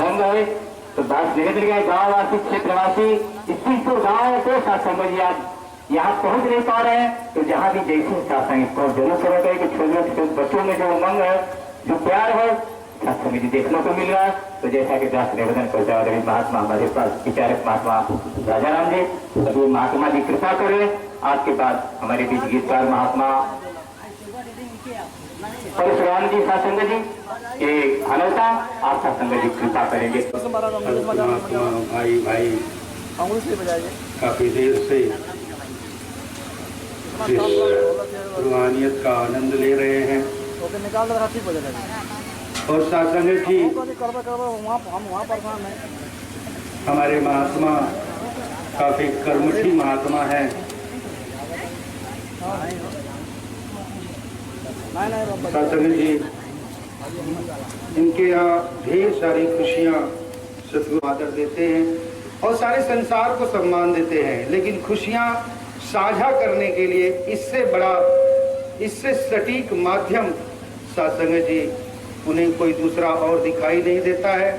धन गए तो बस धीरे धीरे गाँववासी क्षेत्रवासी स्थिरपुर गाँव को सत्संग जी आज यहाँ पहुंच नहीं पा रहे हैं। तो जहाँ भी जैसे सत्संग को जरूर समझ गए कि छोटे छोटे बच्चों में जो उमंग है, जो प्यार है, सत्संग जी देखने को मिल रहा है। तो जैसा कि दास निवेदन करता है महात्मा हमारे पास विचारक महात्मा राजाराम जी, अभी महात्मा जी कृपा करें। आज के बाद हमारे बीच गीतकार महात्मा परशुराम जी सत्संग जी के हनौता आप सत्संग जी कृपा करेंगे। भाई भाई काफी देर से रूहानियत का आनंद ले रहे हैं और सत्संग जी हमारे महात्मा काफी कर्मठी महात्मा है। सत्संग जी इनके यहाँ ढेर सारी खुशियाँ सतगुरु आदर देते हैं और सारे संसार को सम्मान देते हैं, लेकिन खुशियाँ साझा करने के लिए इससे बड़ा, इससे सटीक माध्यम सत्संग जी उन्हें कोई दूसरा और दिखाई नहीं देता है।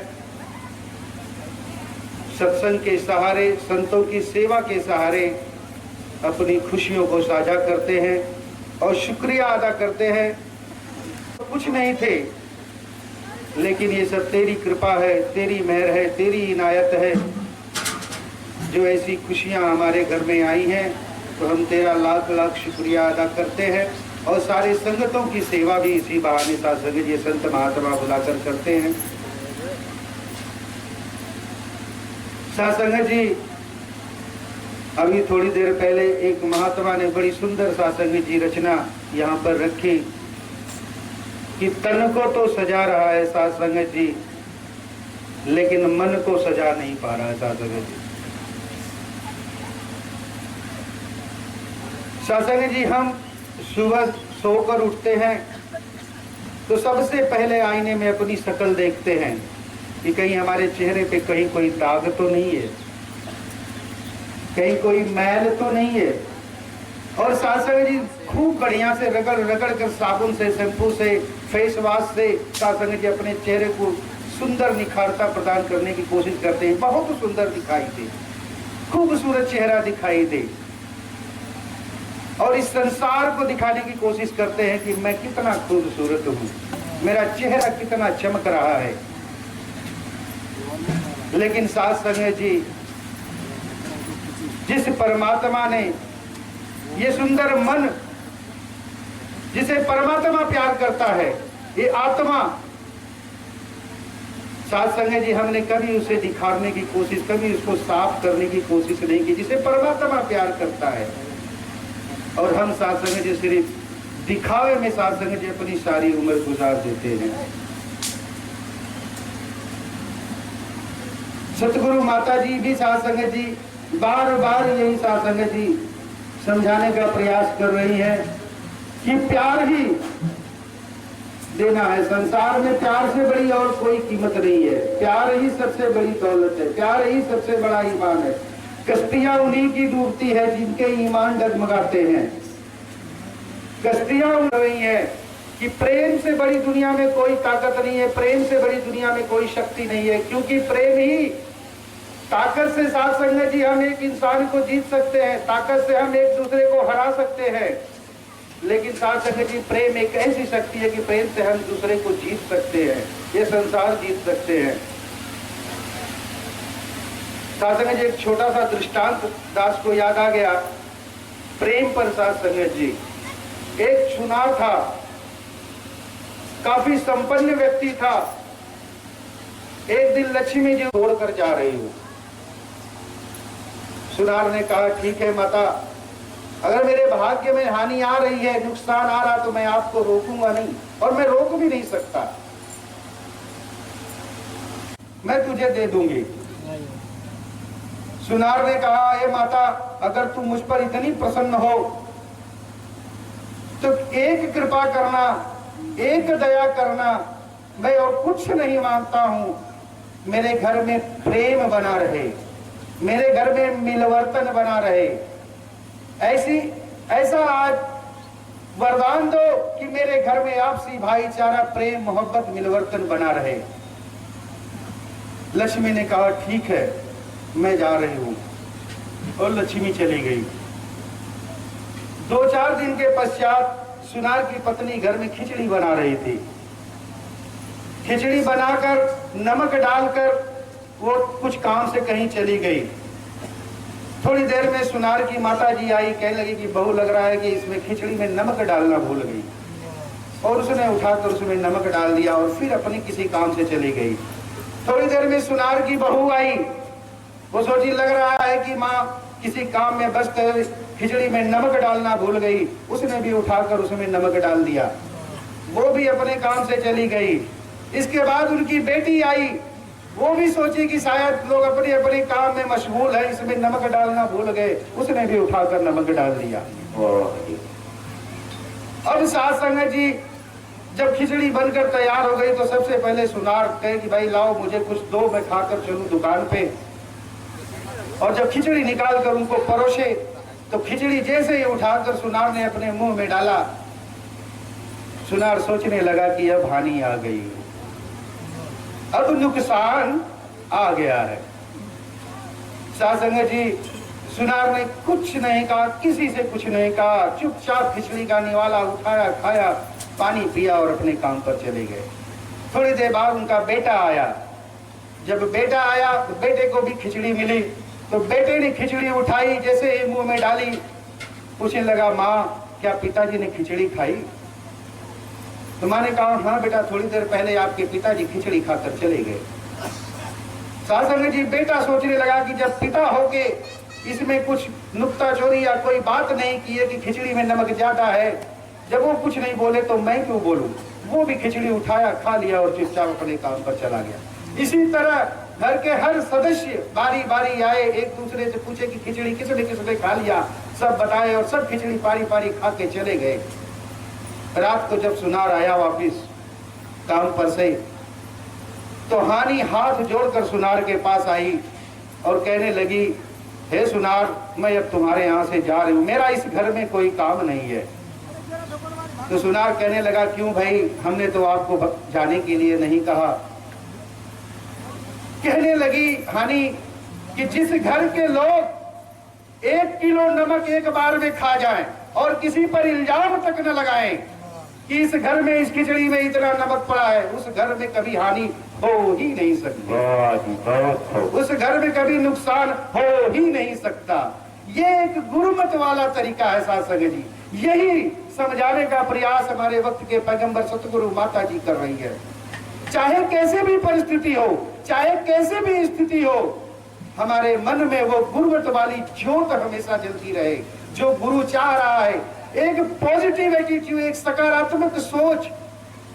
सत्संग के सहारे, संतों की सेवा के सहारे अपनी खुशियों को साझा करते हैं और शुक्रिया अदा करते हैं। कुछ नहीं थे, लेकिन ये सब तेरी कृपा है, तेरी मेहर है, तेरी इनायत है जो ऐसी खुशियां हमारे घर में आई हैं। तो हम तेरा लाख लाख शुक्रिया अदा करते हैं और सारे संगतों की सेवा भी इसी बहाने सत्संग जी संत महात्मा बुलाकर करते हैं। सत्संग जी अभी थोड़ी देर पहले एक महात्मा ने बड़ी सुंदर सत्संग जी रचना यहाँ पर रखी कि तन को तो सजा रहा है सत्संग जी, लेकिन मन को सजा नहीं पा रहा है सत्संग जी। सत्संग जी हम सुबह सोकर उठते हैं तो सबसे पहले आईने में अपनी शक्ल देखते हैं कि कहीं हमारे चेहरे पे कहीं कोई दाग तो नहीं है, कहीं कोई मैल तो नहीं है। और सत्संग जी खूब बढ़िया से रगड़ रगड़ कर साबुन से, शैम्पू से, फेस वॉश से सत्संग जी अपने चेहरे को सुंदर निखारता प्रदान करने की कोशिश करते हैं। बहुत सुंदर दिखाई दे, खूबसूरत चेहरा दिखाई दे और इस संसार को दिखाने की कोशिश करते हैं कि मैं कितना खूबसूरत हूँ, मेरा चेहरा कितना चमक रहा है। लेकिन सत्संग जी जिस परमात्मा ने ये सुंदर मन, जिसे परमात्मा प्यार करता है, ये आत्मा, सत्संग जी हमने कभी उसे दिखाने की कोशिश, कभी उसको साफ करने की कोशिश नहीं की, जिसे परमात्मा प्यार करता है। और हम सत्संग जी सिर्फ दिखावे में सत्संग जी अपनी सारी उम्र गुजार देते हैं। सतगुरु माता जी भी सत्संग जी बार बार यही सत्संग जी समझाने का प्रयास कर रही है कि प्यार ही देना है। संसार में प्यार से बड़ी और कोई कीमत नहीं है, प्यार ही सबसे बड़ी दौलत है, प्यार ही सबसे बड़ा ईमान है। कश्तियां उन्हीं की डूबती है जिनके ईमान डगमगाते हैं। कश्तियां उड़ रही है कि प्रेम से बड़ी दुनिया में कोई ताकत नहीं है, प्रेम से बड़ी दुनिया में कोई शक्ति नहीं है, क्योंकि प्रेम ही ताकत से सत्संग जी हम एक इंसान को जीत सकते हैं, ताकत से हम एक दूसरे को हरा सकते हैं। लेकिन सत्संग जी प्रेम एक ऐसी शक्ति है कि प्रेम से हम दूसरे को जीत सकते हैं, ये संसार जीत सकते हैं। सत्संग जी एक छोटा सा दृष्टांत दास को याद आ गया प्रेम पर। सत्संग जी एक सुनार था, काफी संपन्न व्यक्ति था। एक दिन लक्ष्मी जी छोड़कर जा रही हूं। सुनार ने कहा ठीक है माता, अगर मेरे भाग्य में हानि आ रही है, नुकसान आ रहा, तो मैं आपको रोकूंगा नहीं और मैं रोक भी नहीं सकता, मैं तुझे दे दूंगी। सुनार ने कहा हे माता, अगर तू मुझ पर इतनी प्रसन्न हो तो एक कृपा करना, एक दया करना, मैं और कुछ नहीं मांगता हूं, मेरे घर में प्रेम बना रहे, मेरे घर में मिलवर्तन बना रहे। ऐसा आज वरदान दो कि मेरे घर में आपसी भाईचारा, प्रेम, मोहब्बत, मिलवर्तन बना रहे। लक्ष्मी ने कहा ठीक है मैं जा रही हूं, और लक्ष्मी चली गई। 2-4 दिन के पश्चात सुनार की पत्नी घर में खिचड़ी बना रही थी। खिचड़ी बनाकर नमक डालकर वो कुछ काम से कहीं चली गई। थोड़ी देर में सुनार की माता जी आई, कहने लगी कि बहू लग रहा है कि इसमें खिचड़ी में नमक डालना भूल गई, और उसने उठाकर उसमें नमक डाल दिया और फिर अपनी किसी काम से चली गई। थोड़ी देर में सुनार की बहू आई, वो सोची लग रहा है कि माँ किसी काम में व्यस्त है, खिचड़ी में नमक डालना भूल गई, उसने भी उठाकर उसमें नमक डाल दिया, वो भी अपने काम से चली गई। इसके बाद उनकी बेटी आई, वो भी सोची कि शायद लोग अपने अपने काम में मशगूल है, इसमें नमक डालना भूल गए, उसने भी उठाकर नमक डाल दिया। अब सास संगत जी जब खिचड़ी बनकर तैयार हो गई तो सबसे पहले सुनार कहे कि भाई लाओ मुझे कुछ दो, मैं खाकर चलूं दुकान पे। और जब खिचड़ी निकाल कर उनको परोसे तो खिचड़ी जैसे ही उठाकर सुनार ने अपने मुंह में डाला, सुनार सोचने लगा कि अब हानि आ गई, अब नुकसान आ गया है। सास संगत जी सुनार ने कुछ नहीं कहा, किसी से कुछ नहीं कहा, चुपचाप खिचड़ी का निवाला उठाया, खाया, पानी पिया और अपने काम पर चले गए। थोड़ी देर बाद उनका बेटा आया। जब बेटा आया तो बेटे को भी खिचड़ी मिली, तो बेटे ने खिचड़ी उठाई, जैसे ही मुंह में डाली पूछने लगा माँ क्या पिताजी ने खिचड़ी खाई? तो माँ ने कहा हाँ बेटा, थोड़ी देर पहले आपके पिताजी खिचड़ी खाकर चले गए। सास संगत जी बेटा सोचने लगा कि जब पिता होके इसमें कुछ नुक्ताचोरी या कोई बात नहीं की है कि खिचड़ी में नमक ज्यादा है, जब वो कुछ नहीं बोले तो मैं क्यों बोलूं। वो भी खिचड़ी उठाया, खा लिया और चुपचाप अपने काम पर चला गया। इसी तरह घर के हर सदस्य बारी बारी आए, एक दूसरे से पूछे कि खिचड़ी किसने खा लिया, सब बताए और सब खिचड़ी पारी पारी खा के चले गए। रात को जब सुनार आया वापिस काम पर से, तो हानि हाथ जोड़कर सुनार के पास आई और कहने लगी हे सुनार, मैं अब तुम्हारे यहाँ से जा रही हूँ, मेरा इस घर में कोई काम नहीं है। तो सुनार कहने लगा क्यों भाई, हमने तो आपको जाने के लिए नहीं कहा। कहने लगी हानि कि जिस घर के लोग 1 किलो नमक एक बार में खा जाएं और किसी पर इल्जाम तक न लगाएं कि इस घर में इस खिचड़ी में इतना नमक पड़ा है, उस घर में कभी हानि हो ही नहीं सकती, उस घर में कभी नुकसान हो ही नहीं सकता। ये एक गुरुमत वाला तरीका है सास संगत जी, यही समझाने का प्रयास हमारे वक्त के पैगंबर सतगुरु माता जी कर रही है। चाहे कैसे भी परिस्थिति हो, चाहे कैसे भी स्थिति हो, हमारे मन में वो गुरुमत वाली ज्योत हमेशा जलती रहे, जो गुरु चाह रहा है। एक पॉजिटिव एटीट्यूड, एक सकारात्मक सोच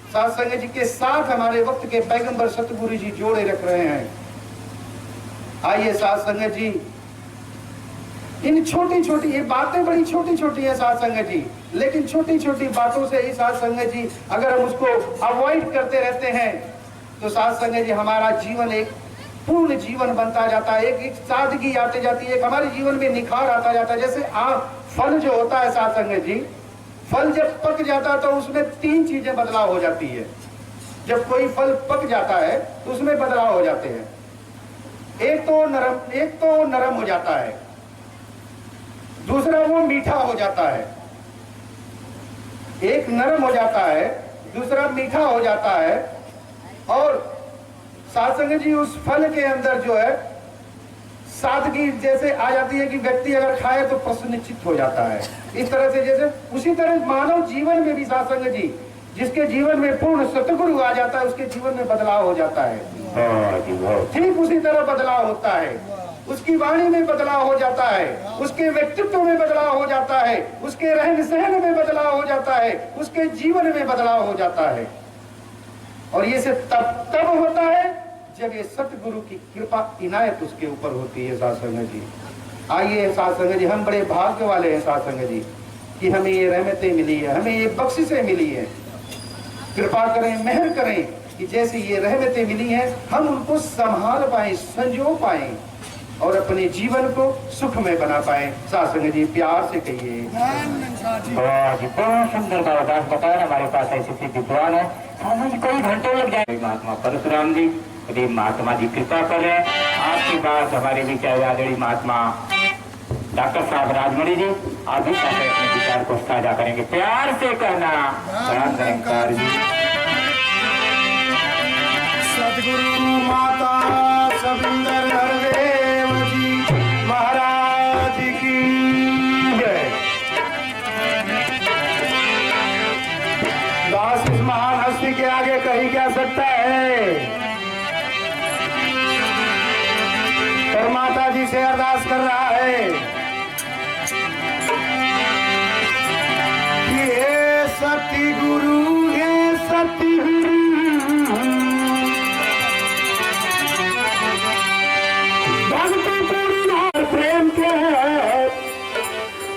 सास संगत जी के साथ हमारे वक्त के पैगंबर सतगुरु जी जोड़े रख रहे हैं। आइए सास संगत जी, इन छोटी छोटी ये बातें बड़ी छोटी छोटी है सास संगत जी, लेकिन छोटी छोटी बातों से ही सास संगत जी अगर हम उसको अवॉइड करते रहते हैं तो सास संगत जी हमारा जीवन एक पूर्ण जीवन बनता जाता है, एक सादगी आती जाती है, हमारे जीवन में निखार आता जाता है। जैसे फल जो होता है सास संगत जी, फल जब पक जाता है तो उसमें 3 चीजें बदलाव हो जाती है। जब कोई फल पक जाता है तो उसमें बदलाव हो जाते हैं। एक तो नरम हो जाता है, दूसरा वो मीठा हो जाता है। एक नरम हो जाता है, दूसरा मीठा हो जाता है। और सास संगत जी उस फल के अंदर जो है सादगी जैसे आ जाती है कि व्यक्ति अगर खाए तो प्रसन्नचित्त हो जाता है। इस तरह से जैसे उसी तरह मानव जीवन में भी सास संगत जी, जिसके जीवन में पूर्ण सतगुरु आ जाता है उसके जीवन में बदलाव हो जाता है। ठीक उसी तरह बदलाव होता है, उसकी वाणी में बदलाव हो जाता है, उसके व्यक्तित्व में बदलाव हो जाता है, उसके रहन सहन में बदलाव हो जाता है, उसके जीवन में बदलाव हो जाता है। और ये से तब होता है जब ये सतगुरु की कृपा इनायत उसके ऊपर होती है सास संगत जी। आइए सास संगत जी, हम बड़े भाग्य वाले हैं सास संगत जी कि हमें ये रहमतें मिली है, हमें ये बख्शिशें मिली है। कृपा करें, मेहर करें कि जैसी ये रहमतें मिली हैं हम उनको संभाल पाए, संजो पाए और अपने जीवन को सुख में बना पाए। सास संगत जी प्यार से कहिए। बहुत सुंदर बात बताया। हमारे पास ऐसे विद्वान है, कई घंटों लग जाए। महात्मा परशुराम जी यदि महात्मा जी कृपा कर रहे हैं। आपकी बात हमारे विचार आदरणीय महात्मा डॉक्टर साहब राजमणि जी, आप भी अपने विचार को साझा करेंगे। प्यार से कहना। निरंकार जी। सदगुरु माता सविंदर हरदेव जी महाराज की जय। दास इस महान हस्ती के आगे कही क्या सकता है। परमाता जी से अरदास कर रहा है कि हे सती गुरु, हे सती गुरु, भक्ति पूर्ण प्रेम के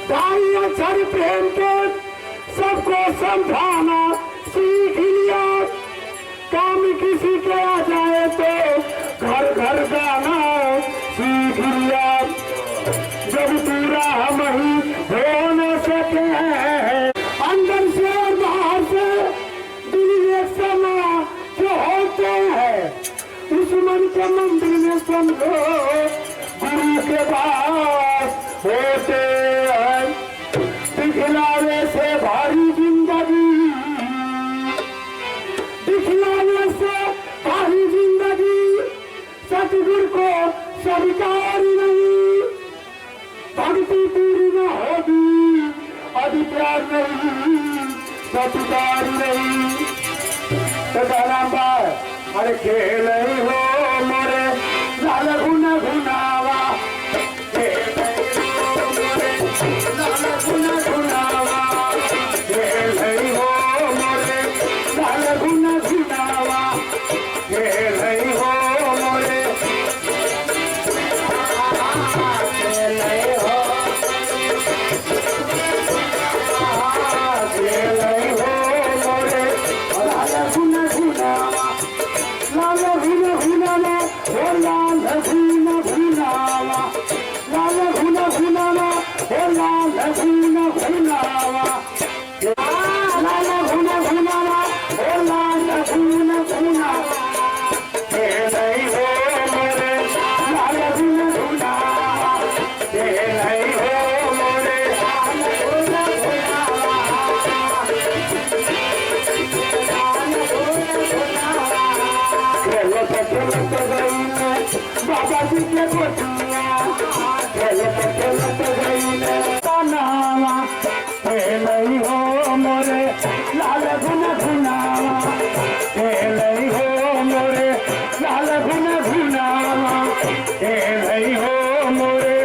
दाई अक्षर प्रेम के सबको समझाना सीख लिया। काम किसी के आ जाए तो घर घर जाना सीख लिया। जब पूरा हम ही हो न सके अंदर से और बाहर से दिल एक समा जो होते हैं उस मन के मंदिर में समझो गुरु के पास होते हैं। दिखलावे से भारी जिंदगी, दिखलावे से भारी जिंदगी सतगुरु को स्वीकार नहीं। भक्ति पूरी न होगी अधिकार नहीं, सतगुरु नहीं। अरे खेल हो मोरे लाल गुन गुनावा, खेल हो मोरे लाल गुन गुनावा, खेल हो मोरे लाल गुन गुनावा, खेल हो मोरे बाबा जी के गोटिया खेलत गई नावा, खेल हो मोरे लाल गुन गुनावा, खेल हो मोरे लाल गुन गुनावा, खेल हो मोरे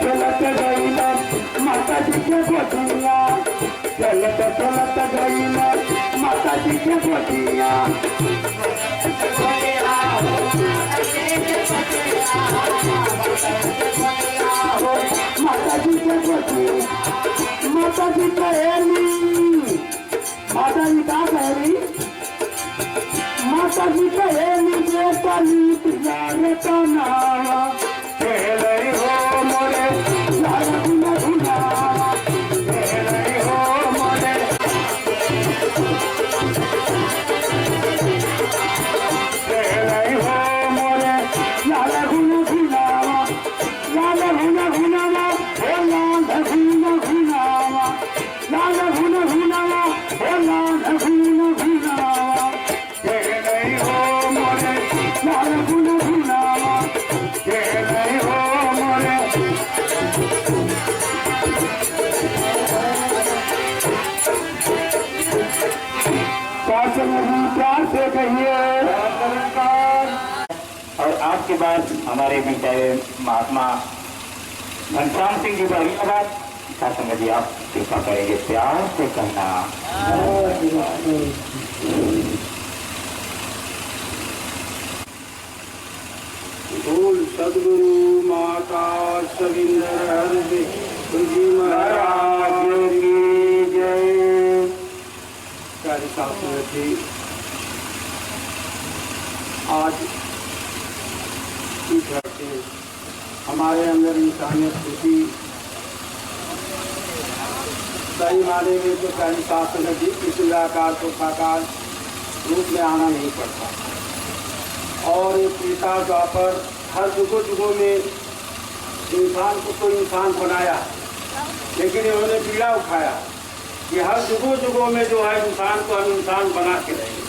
चलत गई माता जी के गोटिया, माता जी के गोटिया, माता जी कहेली, माता जी का कहेली, माता जी कहेली बेटा नी तो नावा, खेल हो मोरे लाल गुन गुनावा, लाल गुन गुनावा, के बाद हमारे बीच महात्मा घनश्याम सिंह जी को अगली बात साथ संगत जी आप कृपा करेंगे प्यार से कहना। बोल सदगुरु माता सविंदर जी महाराज की जय। प्यारे साथियों जी, आज की धरती हमारे अंदर इंसानियत खुशी सही माने में तो प्यारी शासन जी इस निराकार को साकार रूप में आना नहीं पड़ता। और ये पिता द्वापर हर जुगों में इंसान को तो इंसान बनाया, लेकिन इन्होंने पीड़ा उठाया कि हर जुगों में जो है इंसान को हम इंसान बना के रहेंगे।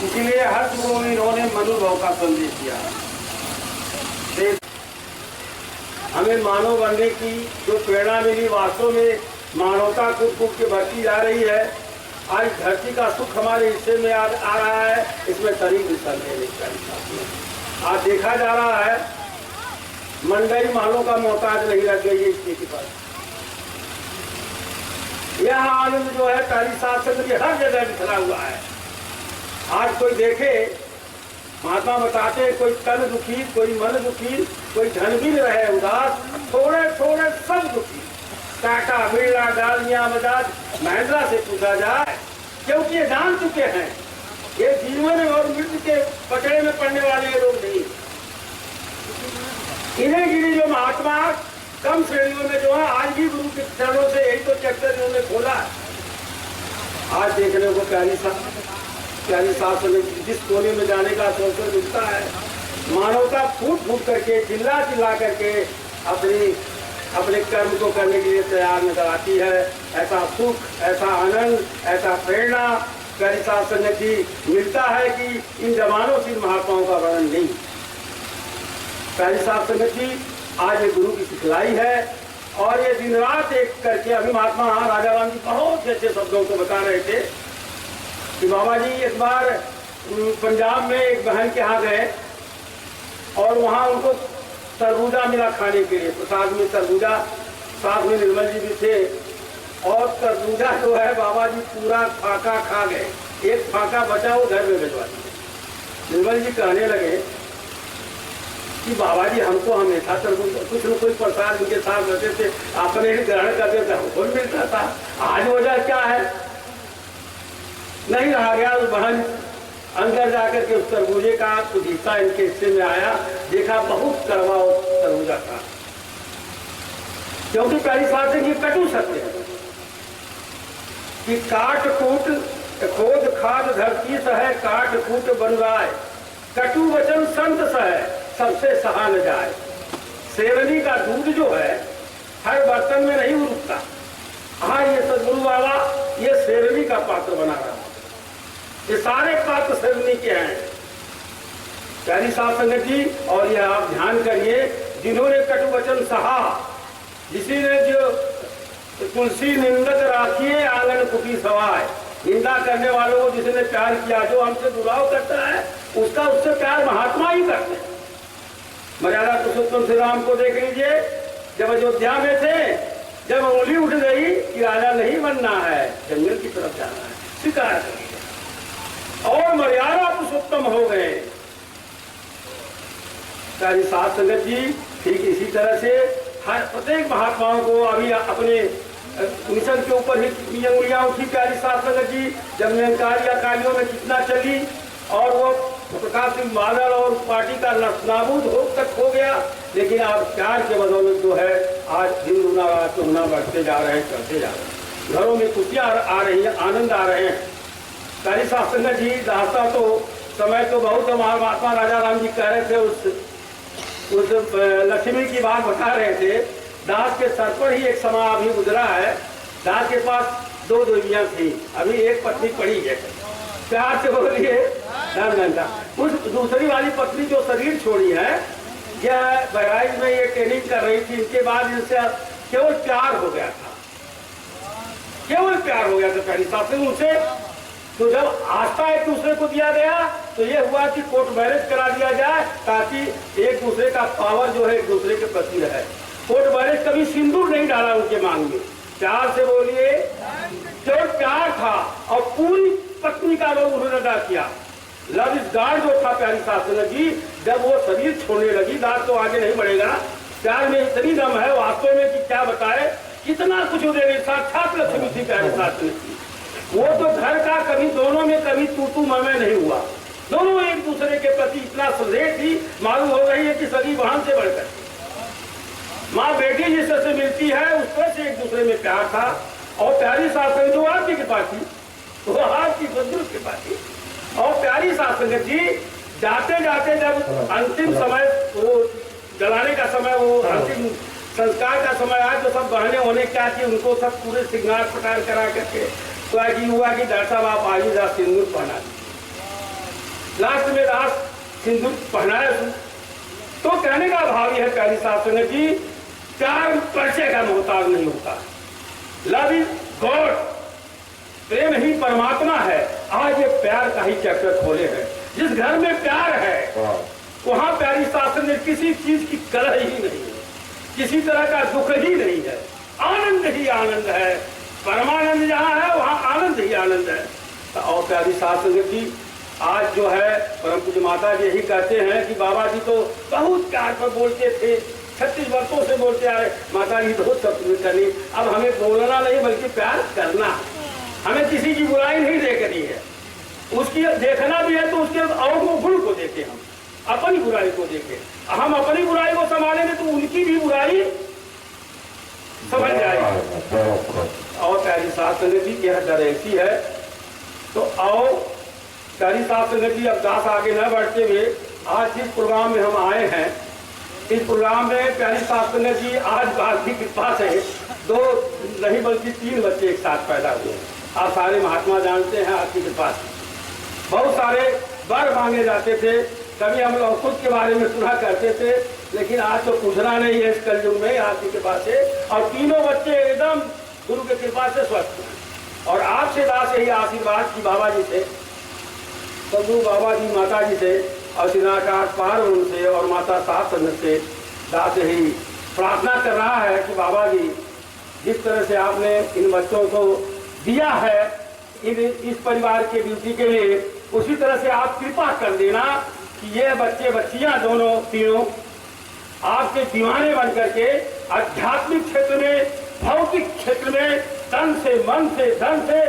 इसीलिए हर जुगों में इन्होंने मनोभाव का संदेश दिया। हमें मानव बनने की जो प्रेरणा मिली, वास्तव में मानवता कूद के बढ़ती जा रही है। आज धरती का सुख हमारे हिस्से में आ रहा है, इसमें करीब भी संदेह नहीं करता। आज देखा जा रहा है मंडई मालों का मोहताज नहीं रह गई है इसके पास। यह आनंद जो है प्यारी शासन की हर जगह बिखरा हुआ है। आज कोई देखे, महात्मा बताते हैं, कोई तन दुखी, कोई मन दुखी, कोई धन भी रहे उदास, थोड़े थोड़े सब दुखी। टाटा बिरला डालियां बजाज महिंद्रा से पूछा जाए, क्योंकि ये जान चुके हैं ये जीवन और मृत्यु के पकड़े में पड़ने वाले लोग नहीं। इन्हें गिरी जो महात्मा कम श्रेणियों में जो है, आज भी गुरु के चरणों से यही तो चैप्टर इन्होंने खोला। आज देखने को प्यारी शासन में जिस कोने में जाने का अवसर मिलता है, मानवता फूट फूट करके चिल्ला करके अपने कर्म को करने के लिए तैयार नजर आती है। ऐसा सुख, ऐसा आनंद, ऐसा प्रेरणा प्यारी शासन जी मिलता है कि इन जवानों से महात्माओं का वर्णन नहीं। प्यारी शासन जी आज ये गुरु की सिखलाई है और ये दिन रात एक करके अभी महात्मा राजा राम जी बहुत अच्छे शब्दों को बता रहे थे कि बाबा जी एक बार पंजाब में एक बहन के यहाँ गए और वहाँ उनको तरबूजा मिला खाने के लिए, प्रसाद में तरबूजा, साथ में निर्मल जी भी थे। और तरबूजा जो है बाबा जी पूरा फाका खा गए, एक फाका बचा वो घर में भिजवा दिए। निर्मल जी कहने लगे कि बाबा जी हमको हमेशा तरबूजा कुछ न कुछ प्रसाद उनके साथ रहते थे, अपने ही ग्रहण करते थे, हमको भी मिलता था। आज वजह क्या है? नहीं रहा गया। उस बहन अंदर जाकर के उस तरबूजे का कुछ हिस्सा इनके हिस्से में आया, देखा बहुत कड़वा तरबूजा था, क्योंकि प्यारी शासन की कटु सत्य है कि काट कूट खोद खाद धरती सह, काट कूट बनवाए, कटु वचन संत सह, सबसे सहा न जाए। सेवनी का दूध जो है हर बर्तन में नहीं उड़ता। हाँ, ये सदगुरु बाबा ये सेवनी का पात्र बना रहा है। ये सारे पात्र सेवनी के हैं प्यारी शासन जी। और ये आप ध्यान करिए, जिन्होंने कटु वचन सहा, जिसी ने जो तुलसी निंदक राखिए आंगन कुटी सवाए, निंदा करने वालों को जिसने प्यार किया, जो हमसे दुराव करता है उसका उससे प्यार महात्मा ही करते हैं। मर्यादा पुरुषोत्तम श्री राम को देख लीजिए, जब अयोध्या में थे, जब उंगली उठ गई कि राजा नहीं बनना है, जंगल की तरफ जाना है, स्वीकार कर लिया और मर्यादा पुरुषोत्तम हो गए। प्यारी साध संगत जी, ठीक इसी तरह से हर प्रत्येक महात्माओं को अभी अपने मिशन के ऊपर ही कितनी अंगुलियां उठी प्यारी साध संगत जी, जब निरंकारी अकालियों में कितना चली और वो प्रकाश सिंह बादल और पार्टी का नाबूद हो गया। लेकिन आप प्यार के बदौलत जो है आज दिन गुना चुगना बढ़ते जा रहे हैं, चलते जा रहे हैं, घरों में खुशियां आ रही हैं, आनंद आ रहे हैं। प्यारी साध संगत जी, दास्ता तो समय तो बहुत महात्मा राजा राम जी कह रहे थे, उस लक्ष्मी की बात बता रहे थे। दास के सर पर ही एक समा अभी गुजरा है। दास के पास दो देवियां थी, अभी एक पत्नी पड़ी है। प्यार से बोलिए धन। उस दूसरी वाली पत्नी जो शरीर छोड़ी है, यह बहराइच में ये ट्रेनिंग कर रही थी, इसके बाद इनसे केवल प्यार हो गया था, केवल प्यार हो गया था प्यारी साहब से। उनसे तो जब आस्था एक दूसरे को दिया गया तो ये हुआ कि कोर्ट मैरिज करा दिया जाए ताकि एक दूसरे का पावर जो है एक दूसरे के प्रति रहे। कोर्ट मैरिज कभी सिंदूर नहीं डाला उनके मांग में। प्यार से बोलिए, जो प्यार था और पूरी पत्नी का रोग उन्होंने अदा किया। लव इज गॉड जो था प्यारी सास जी, जब वो शरीर छोड़ने लगी, दांत तो आगे नहीं बढ़ेगा, प्यार में इतनी दम है वास्तव में कि क्या बताए, कितना कुछ उन्हें साक्षात लक्ष्मी थी प्यारी सास ने की। वो तो घर का कभी दोनों में कभी तू मैं नहीं हुआ, दोनों एक दूसरे के प्रति इतना सुदृढ़ थी, मालूम हो रही है कि सगी बहन से बढ़कर माँ बेटी जिस तरह से मिलती है उस तरह से एक दूसरे में प्यार था। और प्यारी सास जो आपकी कृपा थी वो आपकी बंधु कृपा थी। और प्यारी सास जी जाते जाते जब अंतिम समय वो जलाने का समय, वो अंतिम संस्कार का समय आया तो सब बहने होने क्या कि उनको सब पूरे श्रृंगार पटार करा करके तो ऐसी हुआ कि डॉक्टर साहब आप आइए दास सिंदूर पहना दी। लास्ट में दास सिंदूर पहनाया तो कहने का भाव यह है प्यारी सास जी, प्यार पैसे का मोहताज नहीं होता। लव इज गॉड, प्रेम ही परमात्मा है। आज ये प्यार का ही चैप्टर खोले हैं। जिस घर में प्यार है वहां प्यारी सास ने किसी चीज की कलह ही नहीं है, किसी तरह का दुख ही नहीं है, आनंद ही आनंद है। परमानंद जहाँ है वहाँ आनंद ही आनंद है। और प्यारी सास जी आज जो है परम पूज्य माता जी यही कहते हैं कि बाबा जी तो बहुत प्यार पर बोलते थे, 36 वर्षों से बोलते आ रहे, माता जी बहुत सब करनी, अब हमें बोलना नहीं बल्कि प्यार करना। हमें किसी की बुराई नहीं देखनी है, उसकी देखना भी है तो उसके और को गुण को देखे, हम अपनी बुराई को देखें। हम अपनी बुराई को संभालेंगे तो उनकी भी बुराई समझ जाएगी। और प्यारी सास संगत जी यह डर ऐसी है तो आओ प्यारी सास संगत जी अब दास आगे न बढ़ते हुए आज जिस प्रोग्राम में हम आए हैं, इस प्रोग्राम में प्यारी सास संगत जी आज बात की कृपा से 2 नहीं बल्कि 3 बच्चे एक साथ पैदा हुए। आप सारे महात्मा जानते हैं आपकी कृपा से बहुत सारे वर मांगे जाते थे, कभी हम लोग खुद के बारे में सुना करते थे, लेकिन आज तो पूछना नहीं है इस कलयुग में आपकी कृपा से। और तीनों बच्चे एकदम गुरु की कृपा से स्वस्थ हैं। और आपसे दास यही आशीर्वाद की बाबा जी से, सदगुरु बाबा जी माता जी से और श्रीनाथ पार्वती से और माता सास संगत से दास यही प्रार्थना कर रहा है कि बाबा जी जिस तरह से आपने इन बच्चों को दिया है इस परिवार के ड्यूटी के लिए, उसी तरह से आप कृपा कर देना कि ये बच्चे बच्चियां दोनों तीनों आपके दीवाने बन करके आध्यात्मिक क्षेत्र में, भौतिक क्षेत्र में तन से मन से धन से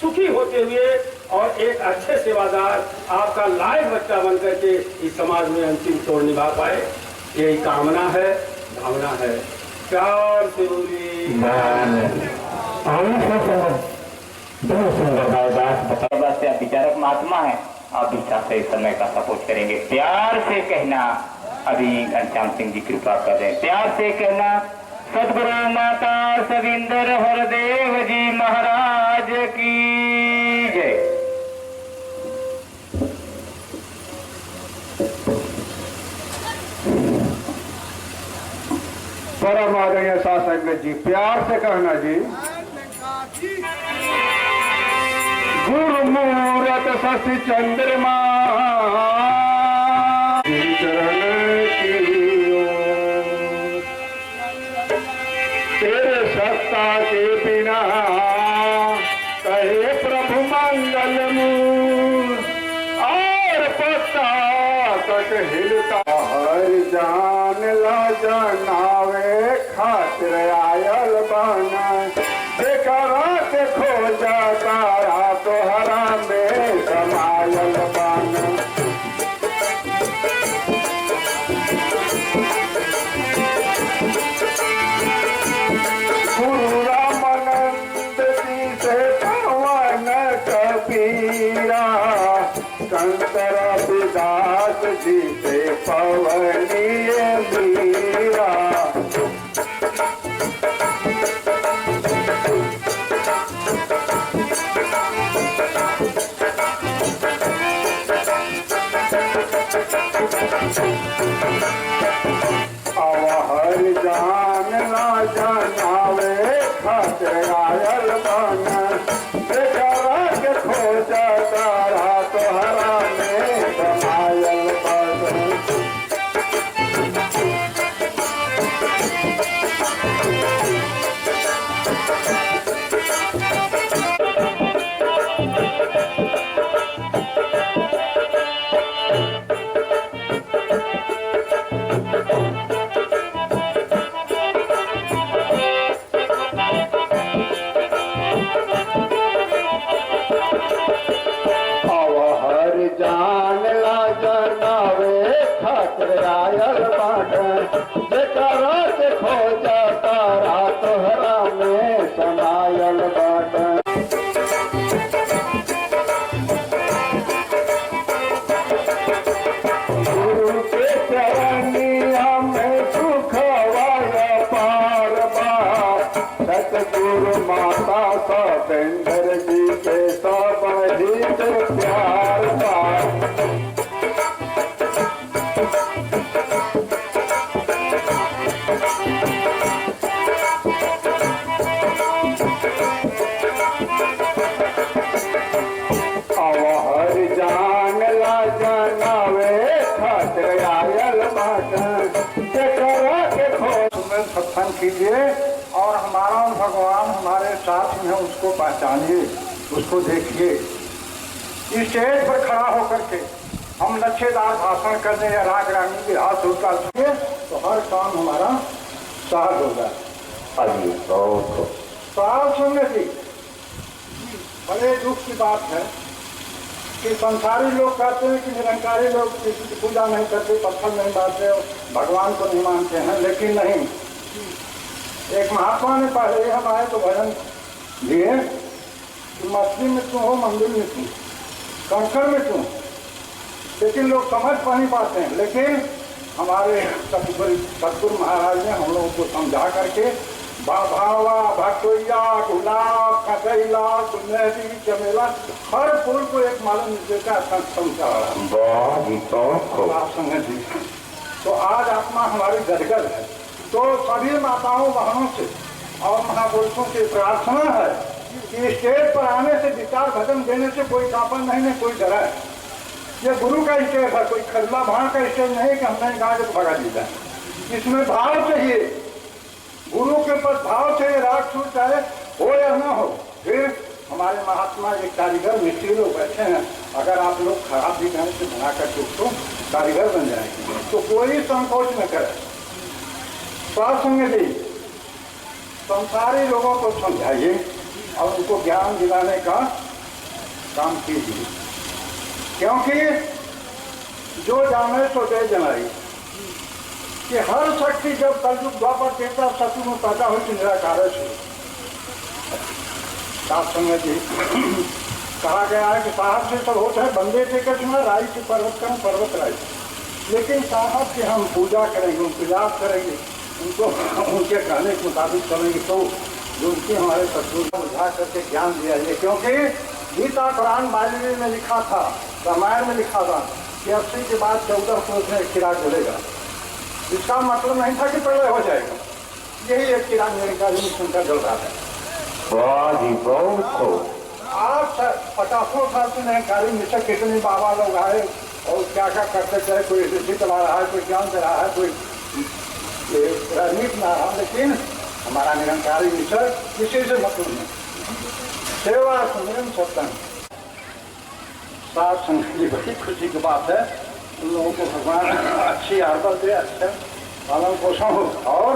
सुखी होते हुए और एक अच्छे सेवादार आपका लायक बच्चा बन करके इस समाज में अंतिम तोड़ निभा पाए, यही कामना है, भावना है। प्यार से बोलिए आप विचारक महात्मा है, आप इच्छा से समय का सपोर्ट करेंगे। प्यार से कहना, अभी घनश्याम सिंह जी कृपा कर रहे हैं, प्यार से कहना सदगुरु माता सविंदर हरदेव जी महाराज की जय। परम आदरणीय शासक जी, प्यार से कहना जी। गुरुमूरत शशि चंद्रमा चरण की ओर, तेरे सत्ता के बिना कहे प्रभु मंगल मूल, और पत्ता तक हिलता हर जान ला जनावे खातिर आयल बना, बेकरा के खोजा तारा तोहरा में समायल बना। गुरु रामानंद जी से पवन कबीरा, संत रविदास जी से पवनीय मीरा, हर जान ना जनावे खातिर आयल बन, बेकरा के खोजा सतगुरु माता सतेंद्र जी के सब हित प्यार बा। हर जान ला जनावे खातिर आयल बाटन के खोज में सत्संग कीजिए और हमारा भगवान हमारे साथ में उसको पहचानिए, उसको देखिए। स्टेज पर खड़ा होकर के हम लच्छेदार भाषण करने या राग रानी के हाथ का तो हर काम हमारा सहज होगा। साहब सुनने की बड़े दुख की बात है कि संसारी लोग कहते हैं कि निरंकारी लोग किसी की पूजा नहीं करते, पत्थर नहीं बांधते, भगवान को नहीं मानते हैं, लेकिन नहीं। एक महात्मा ने पहले हम आए तो भजन दिए कि मछली में क्यों हो, मंदिर में क्यों, कंकड़ में क्यों, लेकिन लोग समझ नहीं पाते हैं। लेकिन हमारे सतगुरु महाराज ने हम लोगों को समझा करके बाभावा भटोइया गुलाब कटैला गुन्नेरी चमेला हर फूल को एक माला नीचे का समझा संगत जी। तो आज आत्मा हमारी गदगद है। तो सभी माताओं बहनों से और महापुरुषों से प्रार्थना है कि स्टेज पर आने से विचार भजन देने से कोई कापन नहीं है, कोई डरा है। ये गुरु का स्टेज है, कोई खजला भाण का स्टेज नहीं कि हमने कहा कि भगा दी जाए। इसमें भाव चाहिए, गुरु के पास भाव चाहिए, राग छूट चाहे हो या ना हो। फिर हमारे महात्मा एक कारीगर मिस्त्री लोग बैठे हैं, अगर आप लोग खराब भी ढंग से बना करके उसको कारीगर बन जाएंगे तो कोई संकोच न करे। सत्संग जी संसारी लोगों को समझाइए और उनको ज्ञान दिलाने का काम कीजिए, क्योंकि जो जाने तो दे जनाई कि हर शक्ति जब कलयुग द्वापर तेता सतु में पैदा हुई निराकार है। सत्संग जी कहा गया है कि साहब से सब होता है, बंदे से कचना राई से पर्वत करूँ पर्वत राई। लेकिन साहब की हम पूजा करेंगे, उनको याद करेंगे, उनको उनके कहने के मुताबिक चलेंगे तो जो उनके हमारे सतगुरु बुझा करके ज्ञान दिया जाए। क्योंकि गीता कुरान बाइबल में लिखा था, रामायण में लिखा था कि 80 के बाद 14 कोस में एक चिराग जलेगा। इसका मतलब नहीं था कि प्रलय हो जाएगा, यही एक चिराग मेरे का सुनकर जल रहा है। आप 50 साल से निरंकारी मिश्र कितने बाबा लोग आए और क्या क्या करते थे, कोई ऋषि चला रहा है, कोई ज्ञान दे रहा है, कोई राजनीति में आ रहा है, लेकिन हमारा निरंकारी मिश्र किसी से मतलब नहीं। सेवा सुमिरन सत्संग साथ संग बड़ी खुशी की बात है। उन लोगों को भगवान अच्छी आदत दे, अच्छा पालन पोषण हो और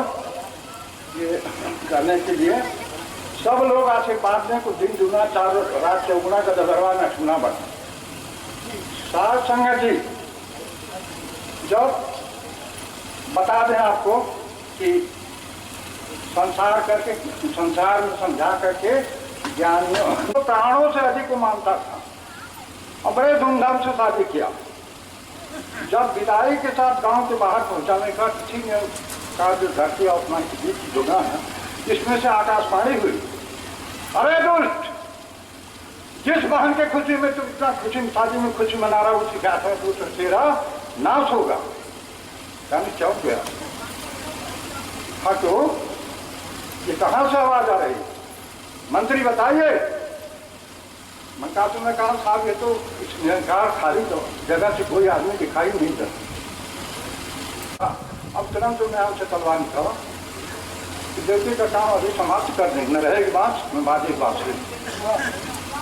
ये करने के लिए सब लोग आशीर्वाद दें को दिन दुना चार रात चौगुना का दरबार में सुना बना। साथ संगत जी जब बता दें आपको कि संसार करके संसार में समझा करके ज्ञान में तो प्राणों से अधिक को मानता था और बड़े धूमधाम से शादी किया। जब विदाई के साथ गांव के बाहर पहुंचाने का किसी ने कहा जो धरती और अपना के बीच जुड़ा है, इसमें से आकाशवाणी हुई, अरे दुष्ट, जिस बहन के खुशी में तुम इतना खुशी शादी में खुशी मना रहा उसी का तो तेरा नाश होगा। यानी चौंक गया, हटो, ये कहाँ से आवाज आ रही? मंत्री बताइए। मंत्रालय ने कहा साहब ये तो इस निरंकार खाली तो जगह से कोई आदमी दिखाई नहीं देता। अब तुरंत मैं हमसे तलवार निकाला, कि ड्यूटी का काम अभी समाप्त कर दें, न रहेगी बात न बाजी बात से।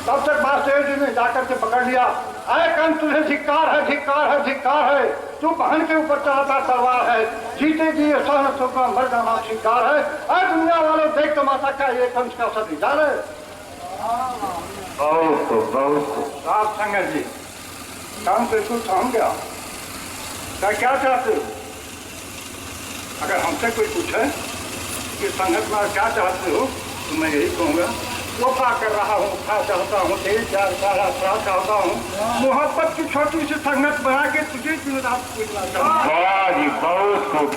तब तक वासुदेव जी ने जाकर के पकड़ लिया। अरे कंस, तुझे धिक्कार है, धिक्कार है, धिक्कार है। तू बहन के ऊपर चलाता तलवार है, जीते जी ये सहन सुखा मर जाना स्वीकार है। अरे दुनिया वालों, देख तो माता का ये कंस का सब विचार है। बहुत साहब संगत जी, काम बिल्कुल समझ गया। क्या चाहते हो? अगर हमसे कोई पूछे कि संगत में क्या चाहते हो तो मैं यही कहूँगा, वो क्या कर रहा हूँ, क्या चाहता हूँ, तेरी चार सारा चाहता हूँ। मोहब्बत की छोटी सी संगत बना के तुझे दिन रात पूछना चाहता हूँ। बहुत खूब।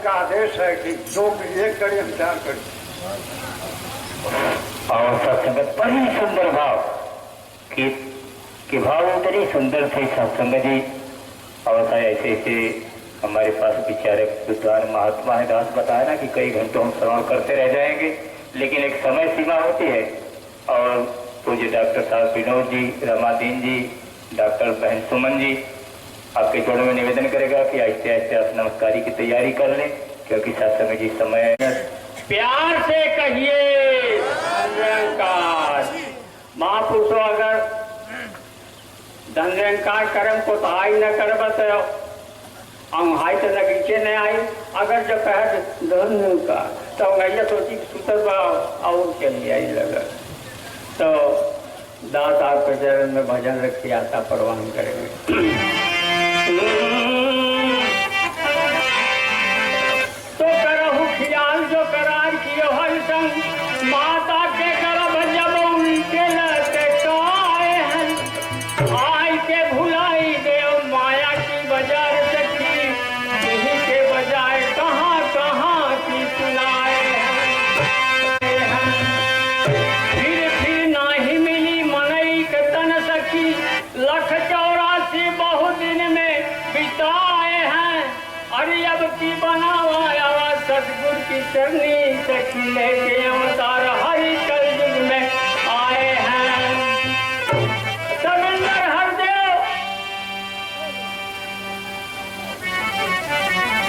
का आदेश है कि दो एक कड़ी हम चार कड़ी। और सत्संगत बड़ी सुंदर भाव कि भाव इतनी सुंदर थे सत्संग जी। और ऐसे ऐसे हमारे पास बेचारे विद्वान महात्मा है, दास बताया ना कि कई घंटों हम श्रवण करते रह जाएंगे, लेकिन एक समय सीमा होती है। और पूज्य डॉक्टर साहब विनोद जी, रमादीन जी, डॉक्टर बहन सुमन जी आपके चरणों में निवेदन करेगा कि आहिस्ते आहिस्ते आप नमस्कारी की तैयारी कर लें, क्योंकि सत्संग जी समय। प्यार से कहिए धन्यंकार। महापुरुषों अगर धन्यंकार कर्म को तो आई न करबत अंहाई तो नगीचे न आई। अगर जो कहे धन्यंकार तो भैया सोची सुतर और चली आई लगा। तो दास आपके चरण में भजन रखी आता प्रवान करेंगे। तो करहु ख्याल जो करार कियो हर संग, माता के करब जब उनके लते काए हैं। आय के भुलाई देव माया की बाजार सखी, इन्हीं के बजाय कहाँ कहाँ की सुनाए हैं। फिर नाही मिली मनई के तन सखी, लख 84 बहुत दिन में बिताए हैं। अरे अब की बनावाया सतगुर की चरनी सखी, लेके अवतार हरि कल युग में आए हैं। सविंदर हरदेव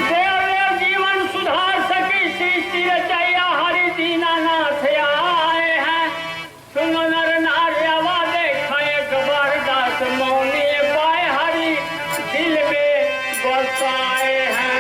देव जीवन सुधार सकी, सृष्टि रचैया हरि दीनानाथ आए हैं। सुनो नर नार आवाज़े खाए गबर दास मौनी पाए, हरि दिल में बसाए हैं।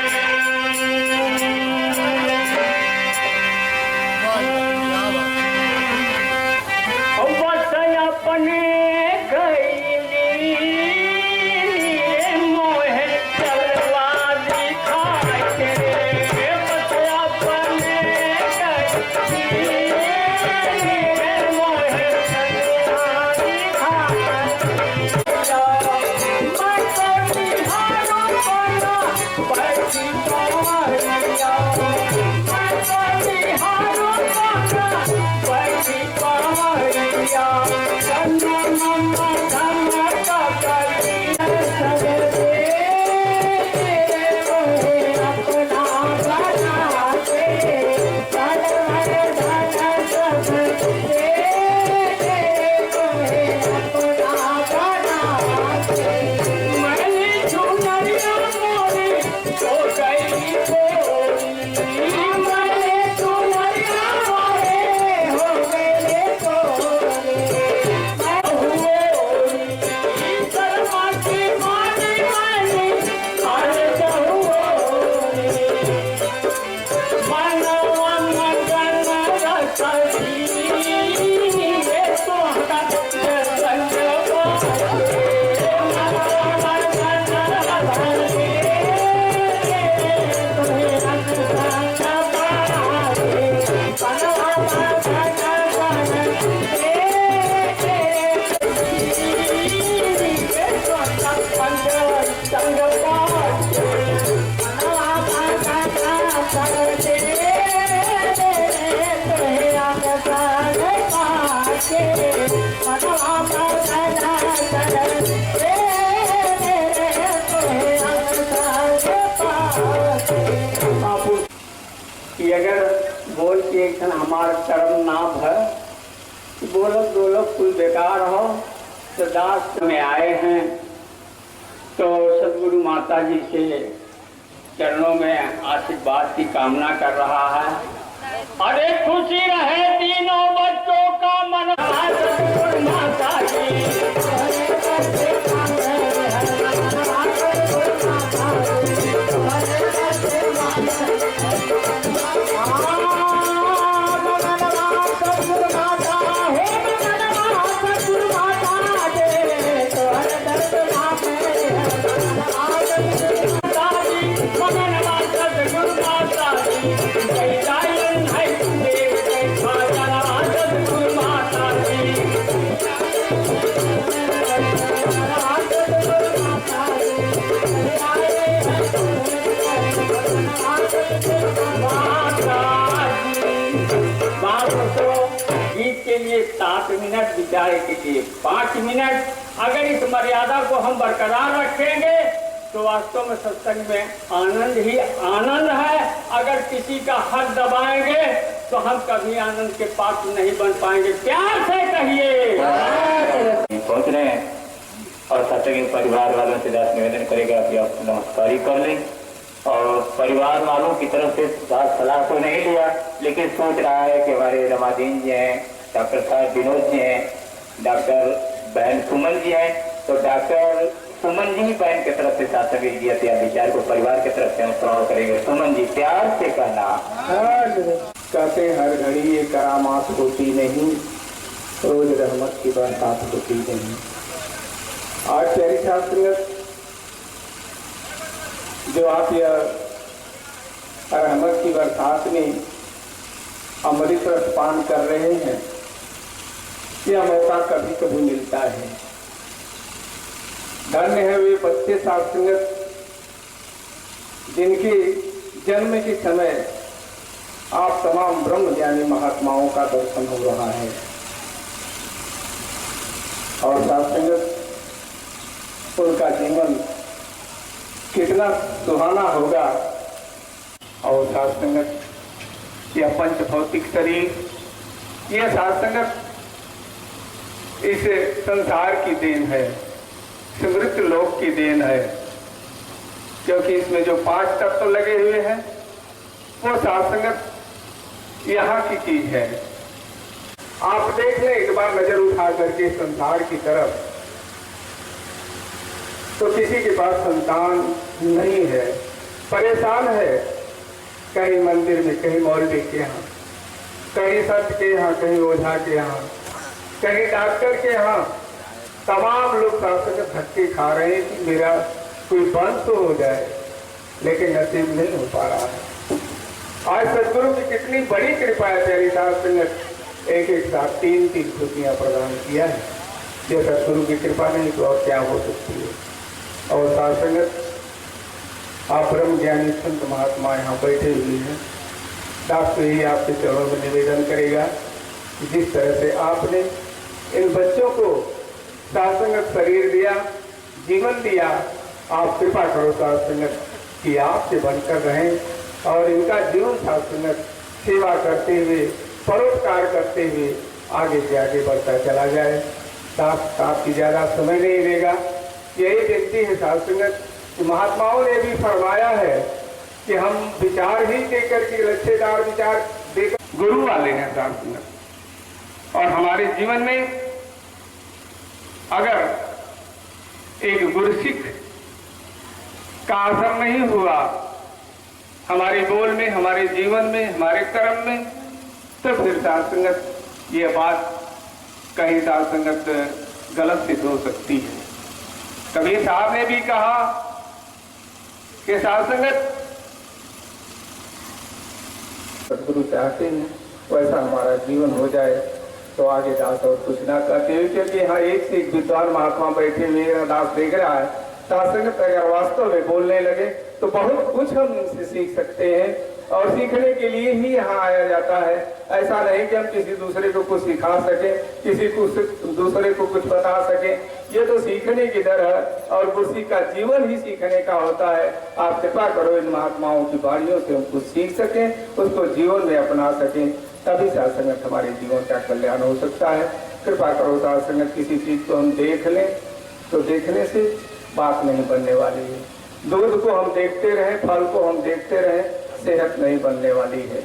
कि अगर बोल के एक हमारा कर्म ना भर, बोलो दो लोग कोई बेकार हो, तो दास में आए हैं तो सदगुरु माता जी से चरणों में आशीर्वाद की कामना कर रहा है। अरे खुशी रहे तीनों बच्चों का मन, सदगुरु माता जी गीत के लिए 7 मिनट, विचार के लिए 5 मिनट। अगर इस मर्यादा को हम बरकरार रखेंगे तो वास्तव में सत्संग में आनंद ही आनंद है। अगर किसी का हक दबाएंगे तो हम कभी आनंद के पात्र नहीं बन पाएंगे। प्यार से कहिए। पहुंच रहे हैं और सत्संग परिवार वालों से दास निवेदन करेगा कि आप नमस्कार कर लें। और परिवार वालों की तरफ से सलाह तो नहीं लिया, लेकिन सोच रहा है कि हमारे रमादीन जी हैं, डॉक्टर साहब विनोद जी हैं, डॉक्टर बहन सुमन जी हैं, तो डॉक्टर सुमन जी ही बहन की तरफ से शासन या विचार को परिवार की तरफ से हम श्रवण करेंगे। सुमन जी प्यार से कहना। कहते हर घड़ी ये करामात होती नहीं, रोज रहमत की बरसात होती नहीं। आज प्यारी शास्त्रियत जो आप यह रहमत की बरसात में अमृत रस पान कर रहे हैं, यह मौका कभी कभी मिलता है। धन्य है वे बच्चे शास्त्रियत जिनके जन्म के समय आप तमाम ब्रह्म ज्ञानी महात्माओं का दर्शन हो रहा है। और शास्त्रियत उनका जीवन कितना सुहाना होगा। और शास्त्रगत यह पंच भौतिक शरीर, यह शास्त्रगत इस संसार की देन है, समृद्ध लोक की देन है, क्योंकि इसमें जो 5 तत्व लगे हुए हैं वो शास्त्रगत यहाँ की चीज है। आप देख लें एक बार नजर उठा करके संसार की तरफ, तो किसी के पास संतान नहीं है, परेशान है, कहीं मंदिर में, कहीं मौलवी के यहाँ, कहीं संत के यहाँ, कहीं ओझा के यहाँ, कहीं डॉक्टर के यहाँ। तमाम लोग शास्त्र धक्के खा रहे हैं कि मेरा कोई वंश तो हो जाए, लेकिन नसीब नहीं हो पा रहा है। आज सदगुरु की कितनी बड़ी कृपा है। प्यारी शास्त्र एक साथ 3 खुशियाँ प्रदान किया है। ये सदगुरु की कृपा नहीं तो और क्या हो सकती है। और शास्त्रगत आप ब्रह्म ज्ञानी संत महात्मा यहाँ बैठे हुए हैं, दास तो यही आपके चरणों में निवेदन करेगा कि जिस तरह से आपने इन बच्चों को शास्त्रगत शरीर दिया, जीवन दिया, आप कृपा करो शास्त्रगत कि आपसे बनकर रहें और इनका जीवन शास्त्रगत सेवा करते हुए, परोपकार करते हुए आगे से आगे बढ़ता चला जाए। दास आपकी ज़्यादा समय नहीं देगा। यही व्यक्ति है शास्त्रगत, महात्माओं ने भी फरमाया है कि हम विचार ही देकर के लच्छेदार विचार देकर गुरु वाले हैं शास्त्रगत। और हमारे जीवन में अगर एक गुरुसिख का असर नहीं हुआ हमारे बोल में, हमारे जीवन में, हमारे कर्म में, तो फिर शास्त्रगत ये बात कहीं शास्त्रगत गलत सिद्ध हो सकती है। कबीर साहब ने भी कहा कि शास्त्रगत सदगुरु चाहते हैं वैसा हमारा जीवन हो जाए तो आगे दास और कुछ ना कहते हुए, क्योंकि यहाँ एक से एक विद्वान महात्मा बैठे हुए दास देख रहा है। शास्त्रगत अगर वास्तव में बोलने लगे तो बहुत कुछ हम इनसे सीख सकते हैं। और सीखने के लिए ही यहाँ आया जाता है। ऐसा नहीं कि हम किसी दूसरे को कुछ सिखा सके, किसी को दूसरे को कुछ बता सके। ये तो सीखने की दर है और गुरु का जीवन ही सीखने का होता है। आप कृपा करो इन महात्माओं की वाणियों से हम कुछ सीख सकें, उसको जीवन में अपना सकें, तभी साध संगत हमारे जीवन का कल्याण हो सकता है। कृपा करो साध संगत, किसी चीज को हम देख लें तो देखने से बात नहीं बनने वाली है। दूध को हम देखते रहें, फल को हम देखते रहें, सेहत नहीं बनने वाली है।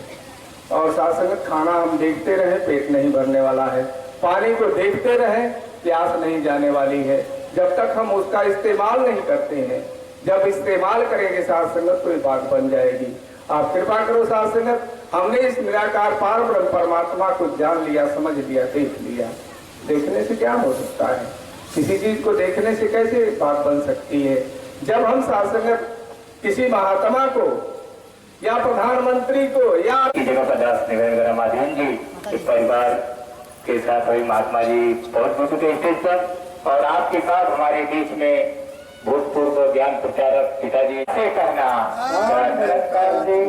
और साथ संगत खाना हम देखते रहें, पेट नहीं भरने वाला है। पानी को देखते रहें, प्यास नहीं जाने वाली है। जब तक हम उसका इस्तेमाल नहीं करते हैं, जब इस्तेमाल करेंगे साथ संगत तो ये बात बन जाएगी। आप कृपा करो साथ संगत, हमने इस निराकार पार ब्रह्म परमात्मा को जान लिया, समझ लिया, देख लिया। देखने से क्या हो सकता है? किसी चीज को देखने से कैसे बात बन सकती है? जब हम साथ संगत किसी महात्मा को या प्रधानमंत्री को या जगह पर दास निवेदन रामाधीन जी के परिवार के साथ वही महात्मा जी पहुंच चुके स्टेज पर, और आपके साथ हमारे बीच में भूतपूर्व ज्ञान प्रचारक पिताजी से कहना जी।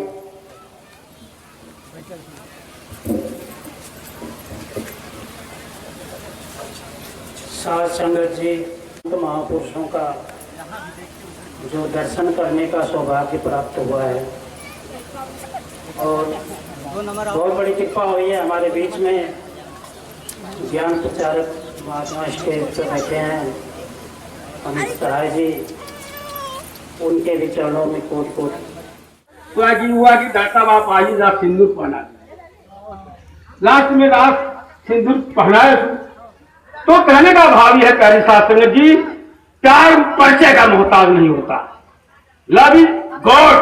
साध संगत जी, महापुरुषों का जो दर्शन करने का सौभाग्य प्राप्त हुआ है और बहुत बड़ी कृपा हुई है। हमारे बीच में ज्ञान प्रचारक महात्मा स्टेज पर बैठे हैं अमित सहाय जी, उनके भी चरणों में कोट कोट हुआ कि दाता बाप आज रात सिंदूर पहना, लास्ट में रात सिंदूर पहनाए तो कहने का भाव यह है प्यारे साथ संगत जी, प्यार परिचय का मोहताज नहीं होता। लव इज गॉड,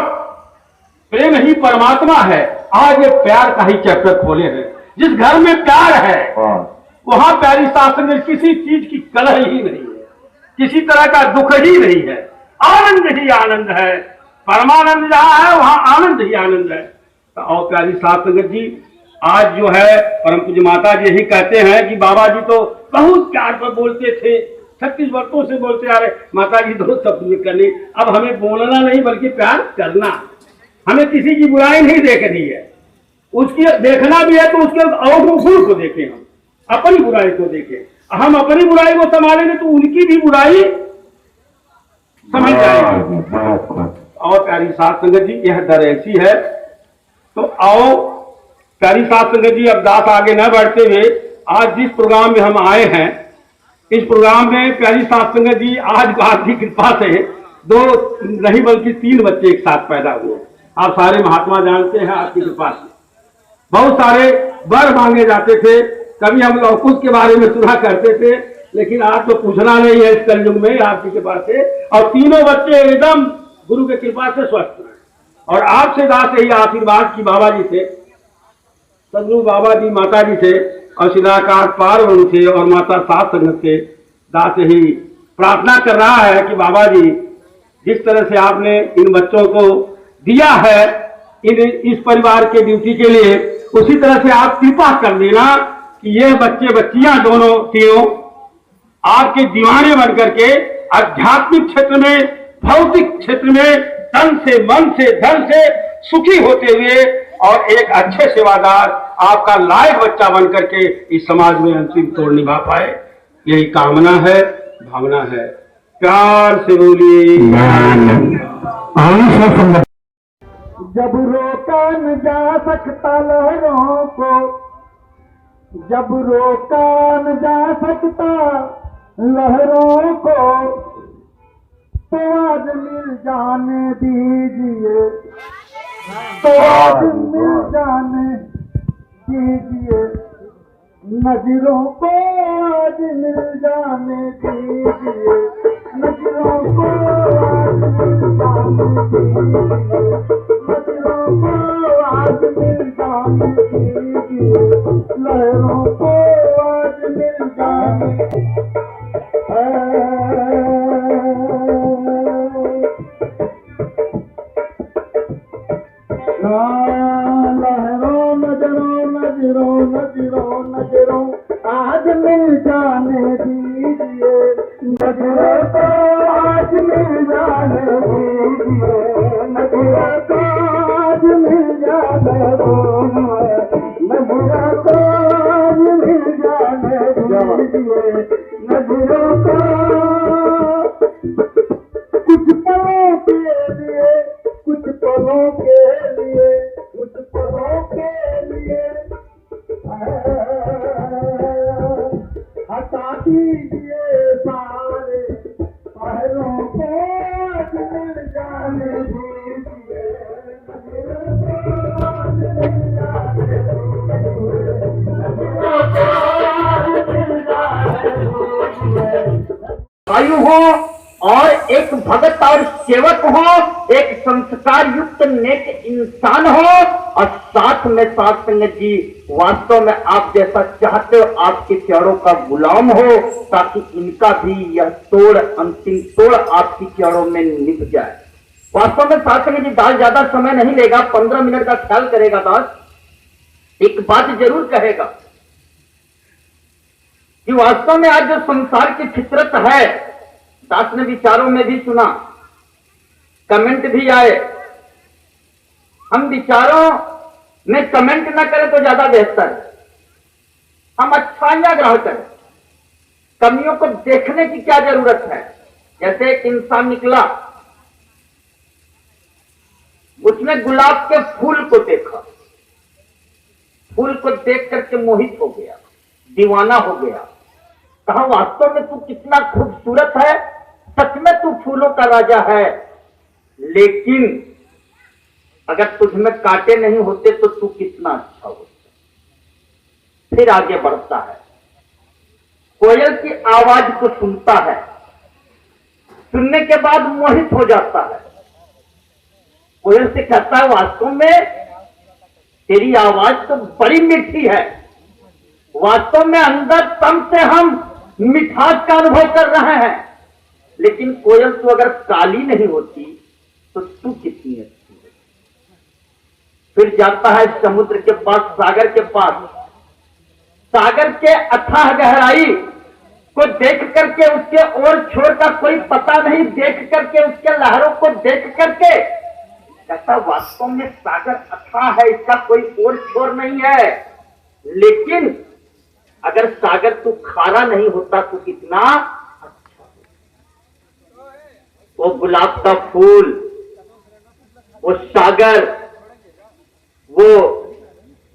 प्रेम ही परमात्मा है। आज ये प्यार का ही चैप्टर खोले हैं। जिस घर में प्यार है वहां प्यारी साथ संगत किसी चीज की कलह ही नहीं है, किसी तरह का दुख ही नहीं है, आनंद ही आनंद है। परमानंद जहां है वहां आनंद ही आनंद है। और प्यारी साथ संगत जी, आज जो है परम पूज्य माता जी यही कहते हैं कि बाबा जी तो बहुत प्यार पर बोलते थे, 36 वर्षों से बोलते आ रहे। माता जी दो शब्द करनी, अब हमें बोलना नहीं बल्कि प्यार करना। हमें किसी की बुराई नहीं देखनी है, उसकी देखना भी है तो उसके और गुण को देखें, हम अपनी बुराई को देखें। हम अपनी बुराई को संभालेंगे तो उनकी भी बुराई समझ जाएगी। और प्यारी साथ संगत जी, यह दर ऐसी है तो आओ प्यारी साथ संगत जी, अब दास आगे न बढ़ते हुए आज जिस प्रोग्राम में हम आए हैं, इस प्रोग्राम में प्यारी साथ संगत जी आज आपकी कृपा से 2 नहीं बल्कि 3 बच्चे एक साथ पैदा हुए। आप सारे महात्मा जानते हैं, आपकी कृपा से बहुत सारे वर मांगे जाते थे। कभी हम लौकुश के बारे में सुना करते थे, लेकिन आज तो पूछना नहीं है इस कलयुग में आपकी कृपा से। और तीनों बच्चे एकदम गुरु की कृपा से स्वस्थ हैं। और आपसे दास यही आशीर्वाद की बाबा जी से, सदगुरु बाबा जी माता जी से और शिलाकार पार्वती से और माता साथ संगत से दास यही प्रार्थना कर रहा है कि बाबा जी जिस तरह से आपने इन बच्चों को दिया है इस परिवार के ड्यूटी के लिए, उसी तरह से आप कृपा कर देना कि ये बच्चे बच्चियां दोनों तीनों आपके दीवाने बन करके आध्यात्मिक क्षेत्र में, भौतिक क्षेत्र में तन से, मन से, धन से सुखी होते हुए और एक अच्छे सेवादार आपका लायक बच्चा बन करके इस समाज में अंतिम तोड़ निभा पाए, यही कामना है, भावना है। प्यार से बोलिए। जब रोका न जा सकता लहरों को, जब रोका न जा सकता लहरों को, तो आज मिल जाने दीजिए, तो आज मिल जाने दीजिए नजरों को, आज मिल जाने दीजिए नजरों को, आज मिल जाने दीजिए नजरों को, आज मिल जाने दीजिए लहरों को, आज मिल जाने। लहरों नजरों नजरों नजरों नजरों आज मिल जाने दीजिए नजरों को, आज मिल जाने दीजिए नजरों को, आज मिल जाने जाने दीजिए, नजरों को मिल जाने दीजिए, नजरों को कुछ पलों के लिए, कुछ पलों के लिए, कुछ पलों के लिए हटा दीजिए सारे पहलों को मिल जाने दीजिए, आयु हो और एक भगत और सेवक हो, एक संस्कार युक्त नेक इंसान हो, और साथ में साथ संगत जी वास्तव में आप जैसा चाहते हो आपके चरणों का गुलाम हो, ताकि इनका भी यह तोड़, अंतिम तोड़ आपकी चरणों में निभ जाए। वास्तव में साथ संगत जी दास ज्यादा समय नहीं लेगा, 15 मिनट का ख्याल करेगा दास। एक बात जरूर कहेगा कि वास्तव में आज जो संसार की फितरत है, दास ने विचारों में भी सुना, कमेंट भी आए, हम विचारों में कमेंट ना करें तो ज्यादा बेहतर है। हम अच्छाइयां ग्रहण करें, कमियों को देखने की क्या जरूरत है। जैसे एक इंसान निकला, उसने गुलाब के फूल को देखा, फूल को देख करके मोहित हो गया, दीवाना हो गया, कहा वास्तव में तू कितना खूबसूरत है, सच में तू फूलों का राजा है, लेकिन अगर तुझमें कांटे नहीं होते तो तू कितना अच्छा होता। फिर आगे बढ़ता है, कोयल की आवाज को सुनता है, सुनने के बाद मोहित हो जाता है। कोयल से कहता है वास्तव में तेरी आवाज तो बड़ी मीठी है, वास्तव में अंदर तम से हम मिठास का अनुभव कर रहे हैं, लेकिन कोयल तो अगर काली नहीं होती तो तू कितनी अच्छी है। फिर जाता है समुद्र के पास, सागर के पास, सागर के अथाह गहराई को देख करके उसके ओर छोर का कोई पता नहीं, देख करके उसके लहरों को देख करके कहता वास्तव में सागर अथाह है, इसका कोई ओर छोर नहीं है, लेकिन अगर सागर तू खारा नहीं होता तो कितना अच्छा होता। वो गुलाब का फूल, वो सागर, वो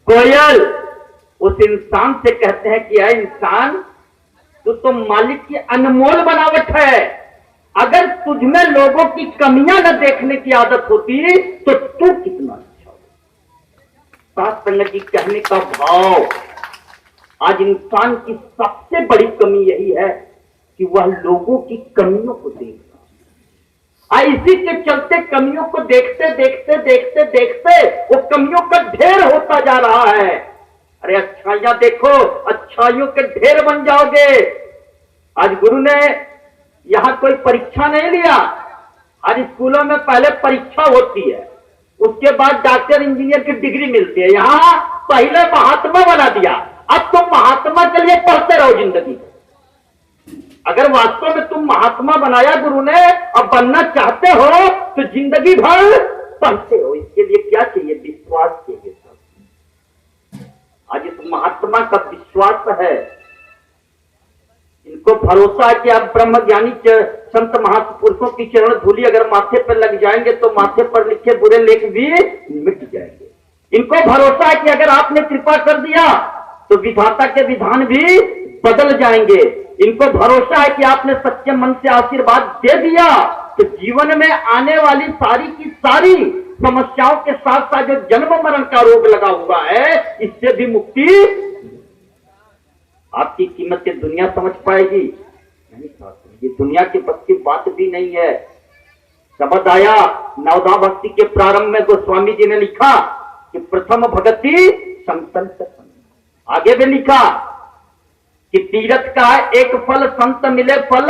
कोयल उस इंसान से कहते हैं कि ऐ इंसान, तू तो मालिक की अनमोल बनावट है, अगर तुझमें लोगों की कमियां न देखने की आदत होती तो तू कितना अच्छा होता। साथ संगत जी कहने का भाव, आज इंसान की सबसे बड़ी कमी यही है कि वह लोगों की कमियों को देखता है। इसी के चलते कमियों को देखते देखते देखते देखते वो कमियों का ढेर होता जा रहा है। अरे अच्छाइयां देखो, अच्छाइयों के ढेर बन जाओगे। आज गुरु ने यहां कोई परीक्षा नहीं लिया, आज स्कूलों में पहले परीक्षा होती है, उसके बाद डॉक्टर इंजीनियर की डिग्री मिलती है, यहां पहले महात्मा बना दिया। अब तुम महात्मा के लिए पढ़ते रहो जिंदगी। अगर वास्तव में तुम महात्मा बनाया गुरु ने, अब बनना चाहते हो तो जिंदगी भर पढ़ते हो। इसके लिए क्या चाहिए? विश्वास चाहिए। आज इस महात्मा का विश्वास है, इनको भरोसा है कि आप ब्रह्म ज्ञानी संत महापुरुषों की चरण धूलि अगर माथे पर लग जाएंगे तो माथे पर लिखे बुरे लेख भी मिट जाएंगे। इनको भरोसा है कि अगर आपने कृपा कर दिया तो विधाता के विधान भी बदल जाएंगे। इनको भरोसा है कि आपने सच्चे मन से आशीर्वाद दे दिया तो जीवन में आने वाली सारी की सारी समस्याओं के साथ साथ जो जन्म मरण का रोग लगा हुआ है, इससे भी मुक्ति। आपकी कीमत ये दुनिया समझ पाएगी नहीं, ये दुनिया के बस की बात भी नहीं है। शब्द आया नवधा भक्ति के प्रारंभ में गोस्वामी जी ने लिखा कि प्रथम भगति संतन से। आगे भी लिखा कि तीरथ का एक फल, संत मिले फल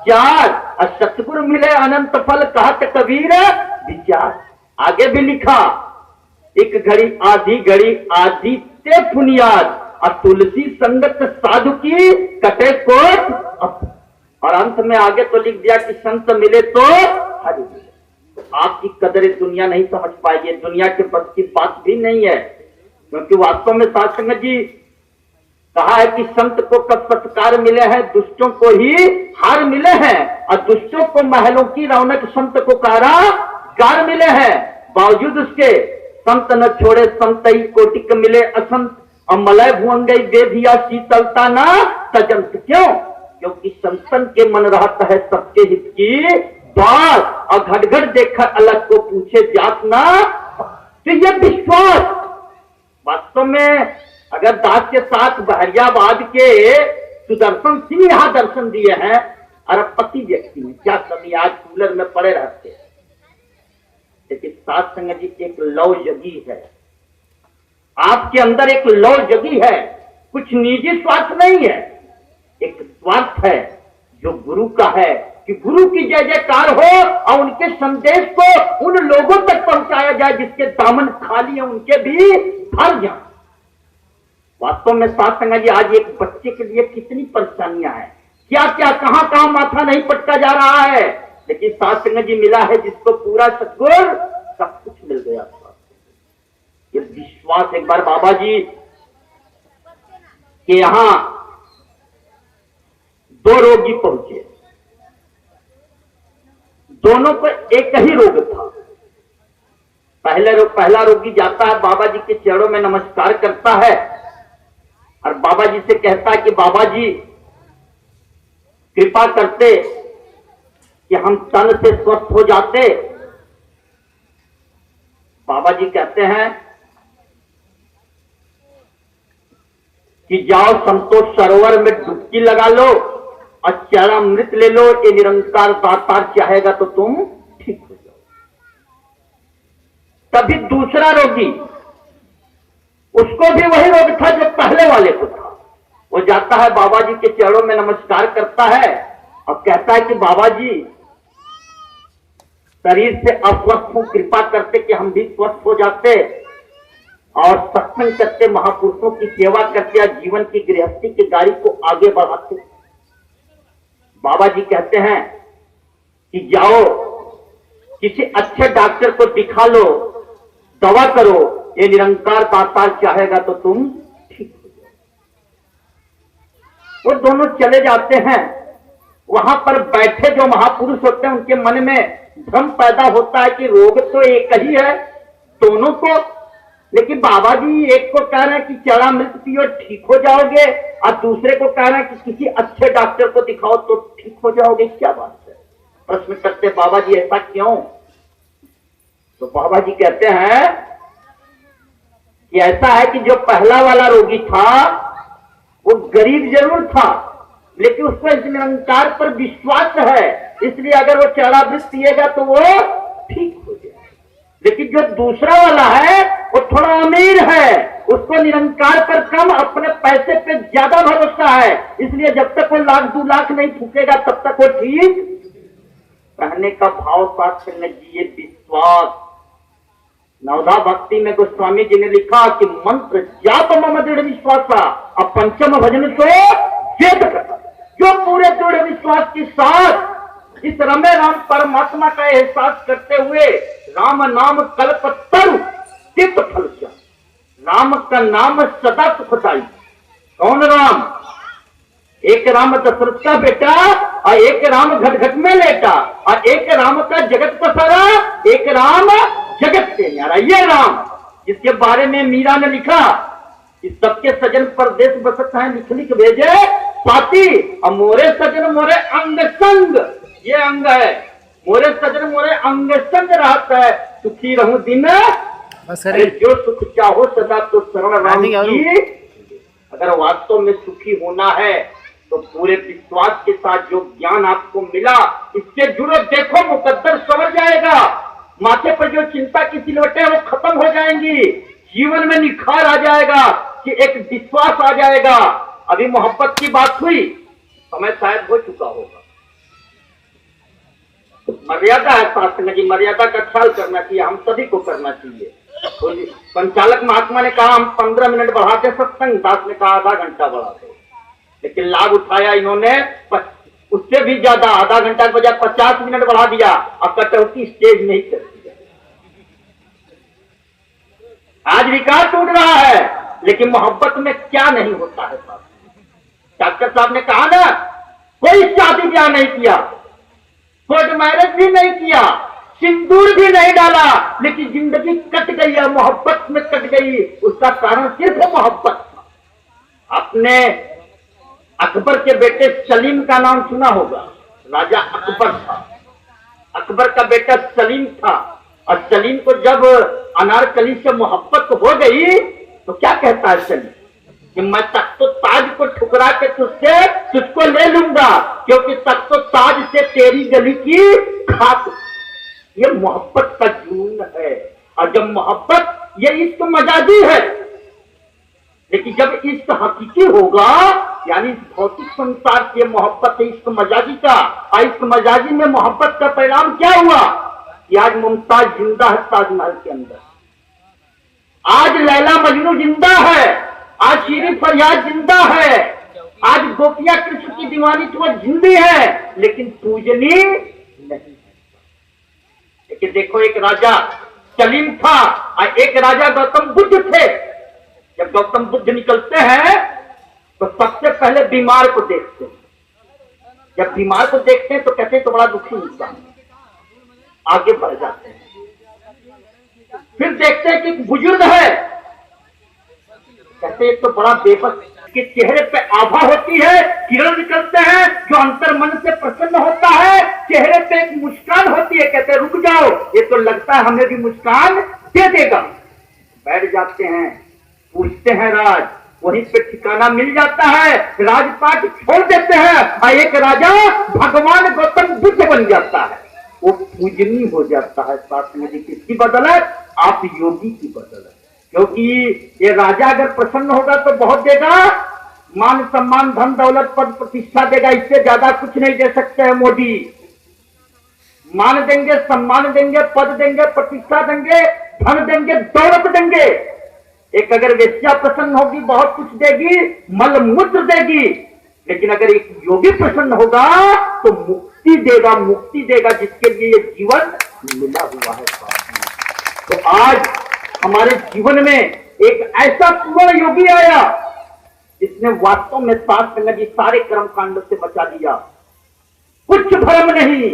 चार, और सतगुरु मिले अनंत फल, कहत कबीर विचार। आगे भी लिखा एक घड़ी आधी घड़ी आधी ते पुनियाद, और तुलसी संगत साधु की कटे कोट। और अंत में आगे तो लिख दिया कि संत मिले तो हरि मिले। आपकी कदर दुनिया नहीं समझ पाएगी, दुनिया के बस की बात भी नहीं है। क्योंकि वास्तव में साध संगत जी कहा है कि संत को कब सत्कार मिले हैं, दुष्टों को ही हार मिले हैं, और दुष्टों को महलों की रौनक, संत को कारागार मिले हैं। बावजूद उसके संत न छोड़े संतई कोटिक मिले असंत, और मलय भुअंगई वेदिया शीतलता ना तजंत। क्यों? क्योंकि संतन के मन रहता है सबके हित की बात, और घट घट देखकर अलग को पूछे जात ना। तो ये विश्वास वास्तव में अगर दास के साथ बहरियाबाद के सुदर्शन सिंह यहां दर्शन दिए हैं, अरबपति व्यक्ति में क्या कमी, आज कूलर में पड़े रहते हैं। लेकिन साध संगत जी एक लौ जगी है, आपके अंदर एक लौ जगी है, कुछ निजी स्वार्थ नहीं है, एक स्वार्थ है जो गुरु का है कि गुरु की जय जयकार हो और उनके संदेश को उन लोगों तक पहुंचाया जाए जिसके दामन खाली है, उनके भी भर जाए। वास्तव में साध संगत जी आज एक बच्चे के लिए कितनी परेशानियां हैं, क्या क्या कहां कहां माथा नहीं पटका जा रहा है, लेकिन साध संगत जी मिला है जिसको पूरा सद्गुर सब कुछ मिल गया था। ये विश्वास, एक बार बाबा जी के यहां 2 रोगी पहुंचे, दोनों को एक ही रोग था। पहला रोगी जाता है, बाबा जी के चरणों में नमस्कार करता है और बाबा जी से कहता है कि बाबा जी कृपा करते कि हम तन से स्वस्थ हो जाते। बाबा जी कहते हैं कि जाओ संतोष सरोवर में डुबकी लगा लो और चरणामृत ले लो, ये निरंकार दातार चाहेगा तो तुम ठीक हो जाओ। तभी दूसरा रोगी, उसको भी वही रोग था जो पहले वाले को था, वो जाता है बाबा जी के चरणों में नमस्कार करता है और कहता है कि बाबा जी शरीर से अस्वस्थ हूं, कृपा करते कि हम भी स्वस्थ हो जाते और सत्संग करते, महापुरुषों की सेवा करते और जीवन की गृहस्थी की गाड़ी को आगे बढ़ाते। बाबा जी कहते हैं कि जाओ किसी अच्छे डॉक्टर को दिखा लो, दवा करो, ये निरंकार दातार चाहेगा तो तुम ठीक हो जाओ। वो दोनों चले जाते हैं। वहां पर बैठे जो महापुरुष होते हैं उनके मन में भ्रम पैदा होता है कि रोग तो एक ही है दोनों को, लेकिन बाबा जी एक को कह रहे हैं कि चरणामृत पियो ठीक हो जाओगे और दूसरे को कह रहे हैं कि किसी अच्छे डॉक्टर को दिखाओ तो ठीक हो जाओगे, क्या बात है? प्रश्न करते बाबा जी ऐसा क्यों? तो बाबा जी कहते हैं कि ऐसा है कि जो पहला वाला रोगी था वो गरीब जरूर था, लेकिन उसको इस निरंकार पर विश्वास है, इसलिए अगर वो चरणामृत पिएगा तो वो ठीक हो जाए। लेकिन जो दूसरा वाला है वो थोड़ा अमीर है, उसको निरंकार पर कम, अपने पैसे पे ज्यादा भरोसा है, इसलिए जब तक वो 1-2 लाख नहीं फूकेगा तब तक वो ठीक। कहने का भाव साथ करने जी, ये विश्वास। नवधा भक्ति में गोस्वामी जी ने लिखा कि मंत्र जाप मम दृढ़ विश्वासा और पंचम भजन सो वेद कथा। जो पूरे दृढ़ विश्वास के साथ इस रमे राम परमात्मा का एहसास करते हुए राम नाम कल्प तरु चित्त फल क्या, राम का नाम सदा सुखदाई। कौन राम? एक राम दशरथ का बेटा और एक राम घट घट में लेटा और एक राम का जगत पसारा, एक राम जगत से न्यारा। ये राम जिसके बारे में मीरा ने लिखा कि सबके सजन परदेश बसत हैं, लिख लिख भेजे पाती और मोरे सजन मोरे अंग संग, ये अंग है, मोरे सजन मोरे अंग संग रहता है, सुखी रहूं दिन। अरे जो सुख चाहो सदा तो शरण राम की। अगर वास्तव में सुखी होना है तो पूरे विश्वास के साथ जो ज्ञान आपको मिला इससे जुड़ो, देखो मुकद्दर संवर जाएगा, माथे पर जो चिंता की सिलवटें वो खत्म हो जाएंगी, जीवन में निखार आ जाएगा कि एक विश्वास आ जाएगा। अभी मोहब्बत की बात हुई, समय शायद हो चुका होगा। मर्यादा है शास्त्र जी, मर्यादा का ख्याल करना चाहिए, हम सभी को करना चाहिए। तो संचालक महात्मा ने कहा हम 15 मिनट बढ़ाते सत्संग, दास ने कहा आधा घंटा बढ़ाते, लेकिन लाभ उठाया इन्होंने उससे भी ज्यादा आधा घंटा के बजाय 50 मिनट बढ़ा दिया और कटौती स्टेज में ही कर दिया। आज विकार टूट रहा है, लेकिन मोहब्बत में क्या नहीं होता है साहब। डॉक्टर साहब ने कहा ना, कोई शादी ब्याह नहीं किया, कोर्ट मैरिज भी नहीं किया, सिंदूर भी नहीं डाला, लेकिन जिंदगी कट गई है, मोहब्बत में कट गई। उसका कारण सिर्फ मोहब्बत था। आपने अकबर के बेटे सलीम का नाम सुना होगा। राजा अकबर था, अकबर का बेटा सलीम था, और सलीम को जब अनारकली से मोहब्बत हो गई तो क्या कहता है सलीम कि मैं तख्तो ताज को ठुकरा के तुझको ले लूंगा, क्योंकि तख्तो ताज से तेरी गली की खाक। ये मोहब्बत का जुनून है। और जब मोहब्बत, ये इश्क मजाजी है, लेकिन जब इश्क हकीकी होगा, यानी भौतिक संसार की मोहब्बत है इश्क मजाजी का। और इश्क मजाजी में मोहब्बत का परिणाम क्या हुआ कि आज मुमताज जिंदा है ताजमहल के अंदर, आज लैला मजनू जिंदा है, आज शीरी फरियाद जिंदा है, आज गोपिया कृष्ण की दीवानी तो जिंदी है, लेकिन पूजनी नहीं। लेकिन देखो, एक राजा सलीम था और एक राजा गौतम बुद्ध थे। जब गौतम बुद्ध निकलते हैं तो सबसे पहले बीमार को देखते हैं। जब बीमार को देखते हैं तो कहते हैं तो बड़ा दुखी इंसान, आगे बढ़ जाते हैं। फिर देखते हैं कि एक बुजुर्ग है, कहते हैं तो बड़ा बेबस, के चेहरे पे आभा होती है, किरण निकलते हैं जो अंतर मन से प्रसन्न होता है, चेहरे पे एक मुस्कान होती है। कहते हैं रुक जाओ, ये तो लगता है हमें भी मुस्कान दे देगा। बैठ जाते हैं, पूछते हैं राज, वहीं पे ठिकाना मिल जाता है, राजपाट छोड़ देते हैं और एक राजा भगवान गौतम बुद्ध बन जाता है। वो पूजनीय हो जाता है। साथ में किसकी बदौलत? आप योगी की बदौलत। क्योंकि ये राजा अगर प्रसन्न होगा तो बहुत देगा, मान सम्मान धन दौलत पद प्रतिष्ठा देगा, इससे ज्यादा कुछ नहीं दे सकते हैं मोदी। मान देंगे, सम्मान देंगे, पद देंगे, प्रतिष्ठा देंगे, धन देंगे, दौलत देंगे। एक अगर वेश्या प्रसन्न होगी बहुत कुछ देगी, मल मूत्र देगी, लेकिन अगर एक योगी प्रसन्न होगा तो मुक्ति देगा, मुक्ति देगा, जिसके लिए ये जीवन मिला हुआ है। तो आज हमारे जीवन में एक ऐसा पूर्ण योगी आया जिसने वास्तव में साथ संगत जी सारे कर्म कांड से बचा दिया। कुछ भ्रम नहीं,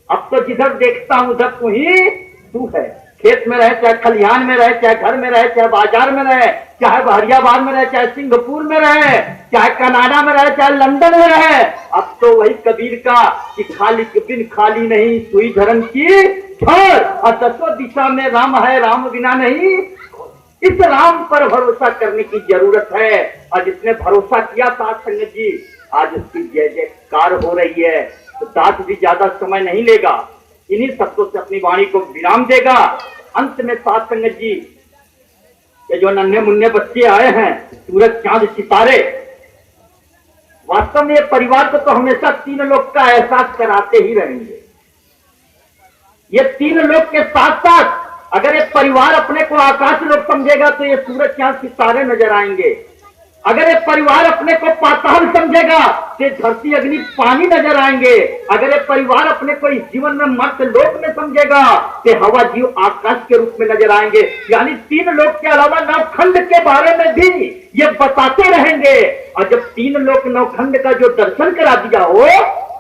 अब तो जिधर देखता हूं उधर तू ही तू है। खेत में रहे, चाहे खलिहान में रहे, चाहे घर में रहे, चाहे बाजार में रहे, चाहे बहरियाबाद में रहे, चाहे सिंगापुर में रहे, चाहे कनाडा में रहे, चाहे लंदन में रहे। अब तो वही कबीर का कि खाली के बिन खाली नहीं, सुई धर्म की छोर, और दसों दिशा में राम है, राम बिना नहीं। इस राम पर भरोसा करने की जरूरत है, और जिसने भरोसा किया साथ संगत जी, आज उसकी जय जयकार हो रही है। तो दास भी ज्यादा समय नहीं लेगा, इन्हीं शब्दों से अपनी वाणी को विराम देगा। अंत में साथ संगत जी, ये जो नन्हे मुन्ने बच्चे आए हैं, सूरज चांद सितारे, वास्तव में ये परिवार को तो हमेशा तीन लोग का एहसास कराते ही रहेंगे। ये तीन लोग के साथ साथ अगर एक परिवार अपने को आकाश लोग समझेगा तो ये सूरज चांद सितारे नजर आएंगे। अगर एक परिवार अपने को पाताल समझेगा तो धरती अग्नि पानी नजर आएंगे। अगर एक परिवार अपने को इस जीवन में मर्त लोक में समझेगा तो हवा जीव आकाश के रूप में नजर आएंगे। यानी तीन लोक के अलावा नवखंड के बारे में भी ये बताते रहेंगे। और जब तीन लोक नवखंड का जो दर्शन करा दिया हो,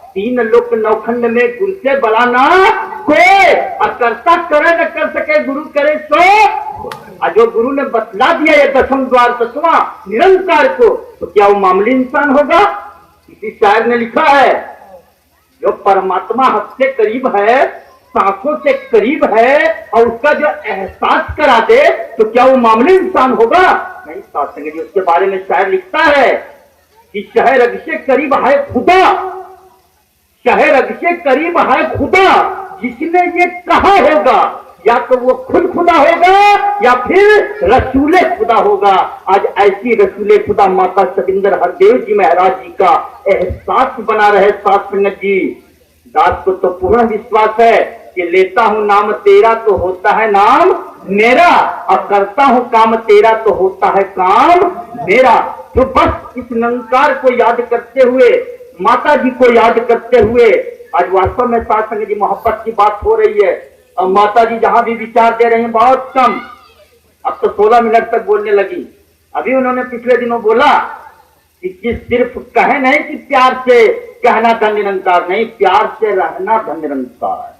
तीन लोक नवखंड में गुरु से बड़ा ना कोई, अकर्ता करे न कर सके गुरु करे सो। और जो गुरु ने बतला दिया ये दसम द्वार दसवां निरंकार को, तो क्या वो मामूली इंसान होगा? किसी शायर ने लिखा है, जो परमात्मा हद से करीब है, सांसों से करीब है, और उसका जो एहसास करा दे तो क्या वो मामूली इंसान होगा? नहीं साथ संगत जी, उसके बारे में शायर लिखता है कि शहर अग से करीब है खुदा, शहर अग से करीब है खुदा, जिसने ये कहा होगा या तो वो खुद खुदा होगा या फिर रसूले खुदा होगा। आज ऐसी रसूले खुदा माता सतिंदर हरदेव जी महाराज जी का एहसास बना रहे साथ संगत जी। दास को तो पूर्ण विश्वास है कि लेता हूं नाम तेरा तो होता है नाम मेरा, और करता हूं काम तेरा तो होता है काम मेरा। तो बस इस निरंकार को याद करते हुए माता जी को याद करते हुए आज वास्तव में साथ संग जी मोहब्बत की बात हो रही है। और माता जी जहां भी विचार दे रही हैं बहुत कम, अब तो 16 मिनट तक बोलने लगी। अभी उन्होंने पिछले दिनों बोला कि सिर्फ कहे नहीं कि प्यार से कहना धन निरंकार नहीं, प्यार से रहना धन निरंकार,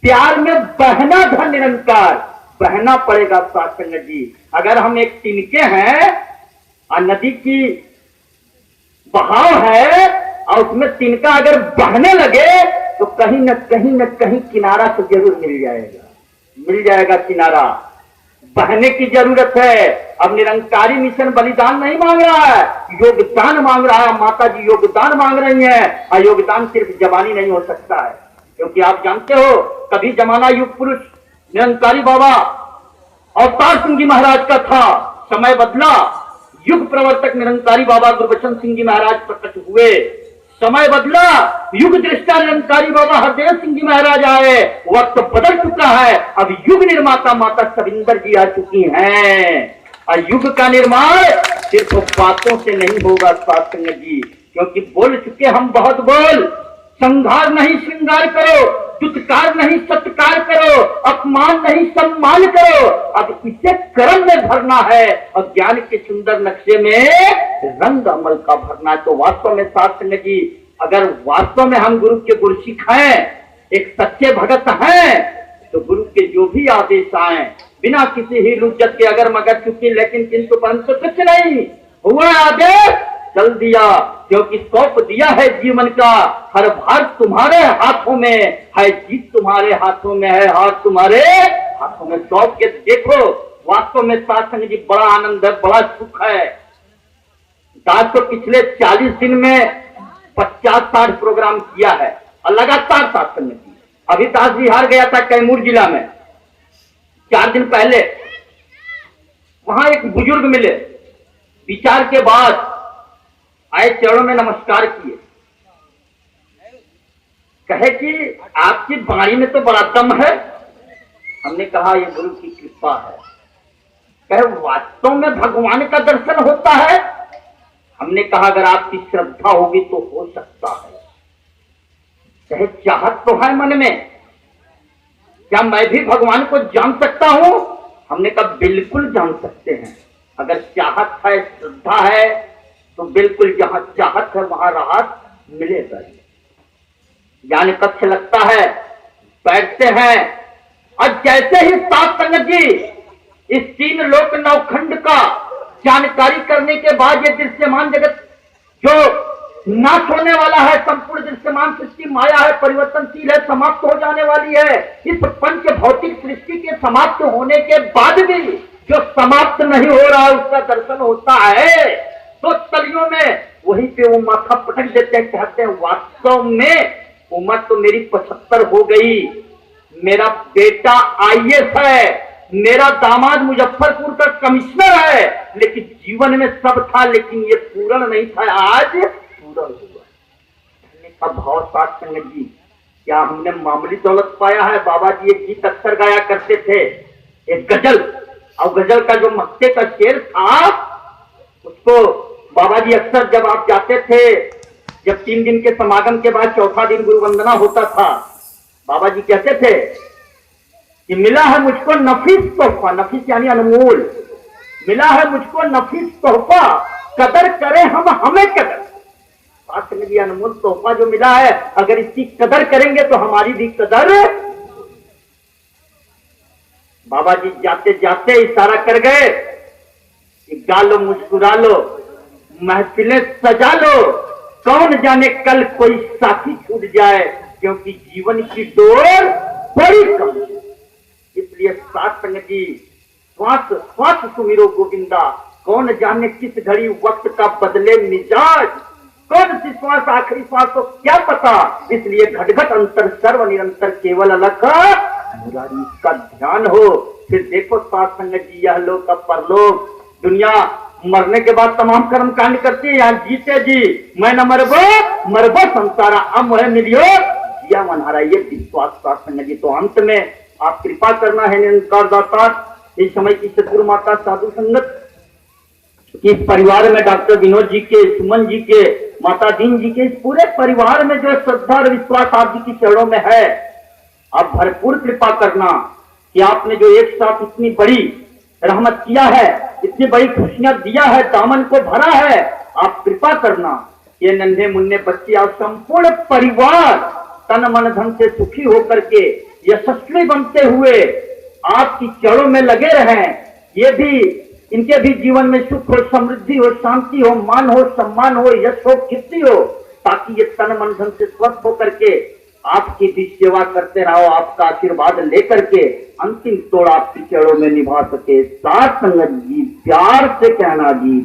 प्यार में बहना धन निरंकार, बहना पड़ेगा साथ संगत जी। अगर हम एक तिनके हैं और नदी की बहाव है और उसमें तिनका अगर बहने लगे तो कहीं न कहीं किनारा तो जरूर मिल जाएगा किनारा। बहने की जरूरत है। अब निरंकारी मिशन बलिदान नहीं मांग रहा है, योगदान मांग रहा है। माता जी योगदान मांग रही हैं और योगदान सिर्फ जवानी नहीं हो सकता है, क्योंकि आप जानते हो कभी जमाना युग पुरुष निरंकारी बाबा अवतार सिंह जी महाराज का था, समय बदला, युग प्रवर्तक निरंकारी बाबा गुरबचन सिंह जी महाराज प्रकट हुए, समय बदला, युग दृष्टा निरंकारी बाबा हरदेव सिंह जी महाराज आए, वक्त बदल चुका है। अब युग निर्माता माता सविंदर जी आ चुकी हैं और युग का निर्माण सिर्फ बातों से नहीं होगा साथ संगत जी, क्योंकि बोल चुके हम बहुत बोल। संघार नहीं श्रृंगार करो, तुत्कार नहीं सत्कार करो, अपमान नहीं सम्मान करो। अब इसे कर्म में भरना है और ज्ञान के सुंदर नक्शे में रंग अमल का भरना है। तो वास्तव में साथ संगत जी, अगर वास्तव में हम गुरु के गुरसिख हैं, एक सच्चे भगत हैं, तो गुरु के जो भी आदेश आए बिना किसी ही लुज्जत के अगर मगर चुकी लेकिन किंतु परंतु कुछ नहीं हुआ, आदेश चल दिया, क्योंकि सौंप दिया है जीवन का हर भार तुम्हारे हाथों में है, जीत तुम्हारे हाथों में है, हाथ तुम्हारे हाथों में। सौंप के देखो, वास्तव में साथ संग जी बड़ा आनंद है, बड़ा सुख है। दास तो पिछले 40 दिन में 50-60 प्रोग्राम किया है और लगातार साथ संग जी। अभी दास बिहार गया था कैमूर जिला में 4 दिन पहले, वहां एक बुजुर्ग मिले, विचार के बाद आए, चरणों में नमस्कार किए, कहे कि आपकी वाणी में तो बड़ा दम है। हमने कहा ये गुरु की कृपा है। कहे वास्तव में भगवान का दर्शन होता है। हमने कहा अगर आपकी श्रद्धा होगी तो हो सकता है। कहे चाहत तो है मन में, क्या मैं भी भगवान को जान सकता हूं? हमने कहा बिल्कुल जान सकते हैं। अगर चाहत है, श्रद्धा है, तो बिल्कुल जहां चाहत है वहां राहत मिलेगा। ज्ञान कक्ष लगता है, बैठते हैं और जैसे ही साथ संगत जी इस 3 लोक नवखंड का जानकारी करने के बाद ये दृश्यमान जगत जो नाश होने वाला है, संपूर्ण दृश्यमान सृष्टि माया है, परिवर्तनशील है, समाप्त हो जाने वाली है। इस पंच भौतिक सृष्टि के समाप्त होने के बाद भी जो समाप्त नहीं हो रहा है उसका दर्शन होता है। तो तलियों में वहीं पे वो माथा पटक देते हैं, कहते हैं वास्तव में उम्र तो मेरी 75 हो गई, मेरा बेटा IAS है, मेरा दामाद मुजफ्फरपुर का कमिश्नर है, लेकिन जीवन में सब था लेकिन ये पूर्ण नहीं था, आज पूर्ण हुआ। का भाव साथ संगत जी, क्या हमने मामूली दौलत पाया है? बाबा जी एक गीत अक्सर गाया करते थे, एक गजल, और गजल का जो मक्के का शेर था उसको बाबा जी अक्सर जब आप जाते थे, जब 3 दिन के समागम के बाद चौथा दिन गुरु वंदना होता था, बाबा जी कहते थे कि मिला है मुझको नफीस तोहफा, नफीस यानी अनमोल, मिला है मुझको नफीस तोहफा, कदर करें हम हमें कदर। बात समझ लिया, अनमोल तोहफा जो मिला है अगर इसकी कदर करेंगे तो हमारी भी कदर। बाबा जी जाते जाते इशारा कर गए कि गा लो, मुस्कुरा लो, महफिलें सजा लो, कौन जाने कल कोई साथी छूट जाए, क्योंकि जीवन की डोर बड़ी कम है। इसलिए साथ संगति श्वास श्वास सुमिरो गोविंदा, कौन जाने किस घड़ी वक्त का बदले मिजाज, कौन सी श्वास आखिरी श्वास तो क्या पता। इसलिए घटघट अंतर सर्व निरंतर केवल अलग मुरारी का ध्यान हो। फिर देखो साथ संगत जी, यह लोक का परलोक, दुनिया मरने के बाद तमाम कर्म कांड करती है, यहाँ जीते जी मैं न मरबो मरबो संसारा अब है मिलियो जिया मनहारा, ये विश्वास साथ संगत जी। तो अंत में आप कृपा करना है निरंकार दाता, इस समय की सदगुरु माता साधु संगत, इस परिवार में डॉक्टर विनोद जी के, सुमन जी के माता दीन जी के इस पूरे परिवार में जो श्रद्धा और विश्वास आप जी की चरणों में है, आप भरपूर कृपा करना कि आपने जो एक साथ इतनी बड़ी रहमत किया है, इतनी बड़ी खुशियां दिया है, दामन को भरा है, आप कृपा करना ये नन्हे मुन्ने बच्चे और संपूर्ण परिवार तन मन धन से सुखी होकर के यशस्वी बनते हुए आपकी चरणों में लगे रहें। ये भी इनके भी जीवन में सुख हो, समृद्धि हो, शांति हो, मान हो, सम्मान हो, यश हो, कीर्ति हो, ताकि ये तन मन धन से स्वस्थ होकर के आपकी भी सेवा करते रहो, आपका आशीर्वाद लेकर के अंतिम तोड़ आपकी चरणों में निभा सके। साथ संगत जी, प्यार से कहना जी।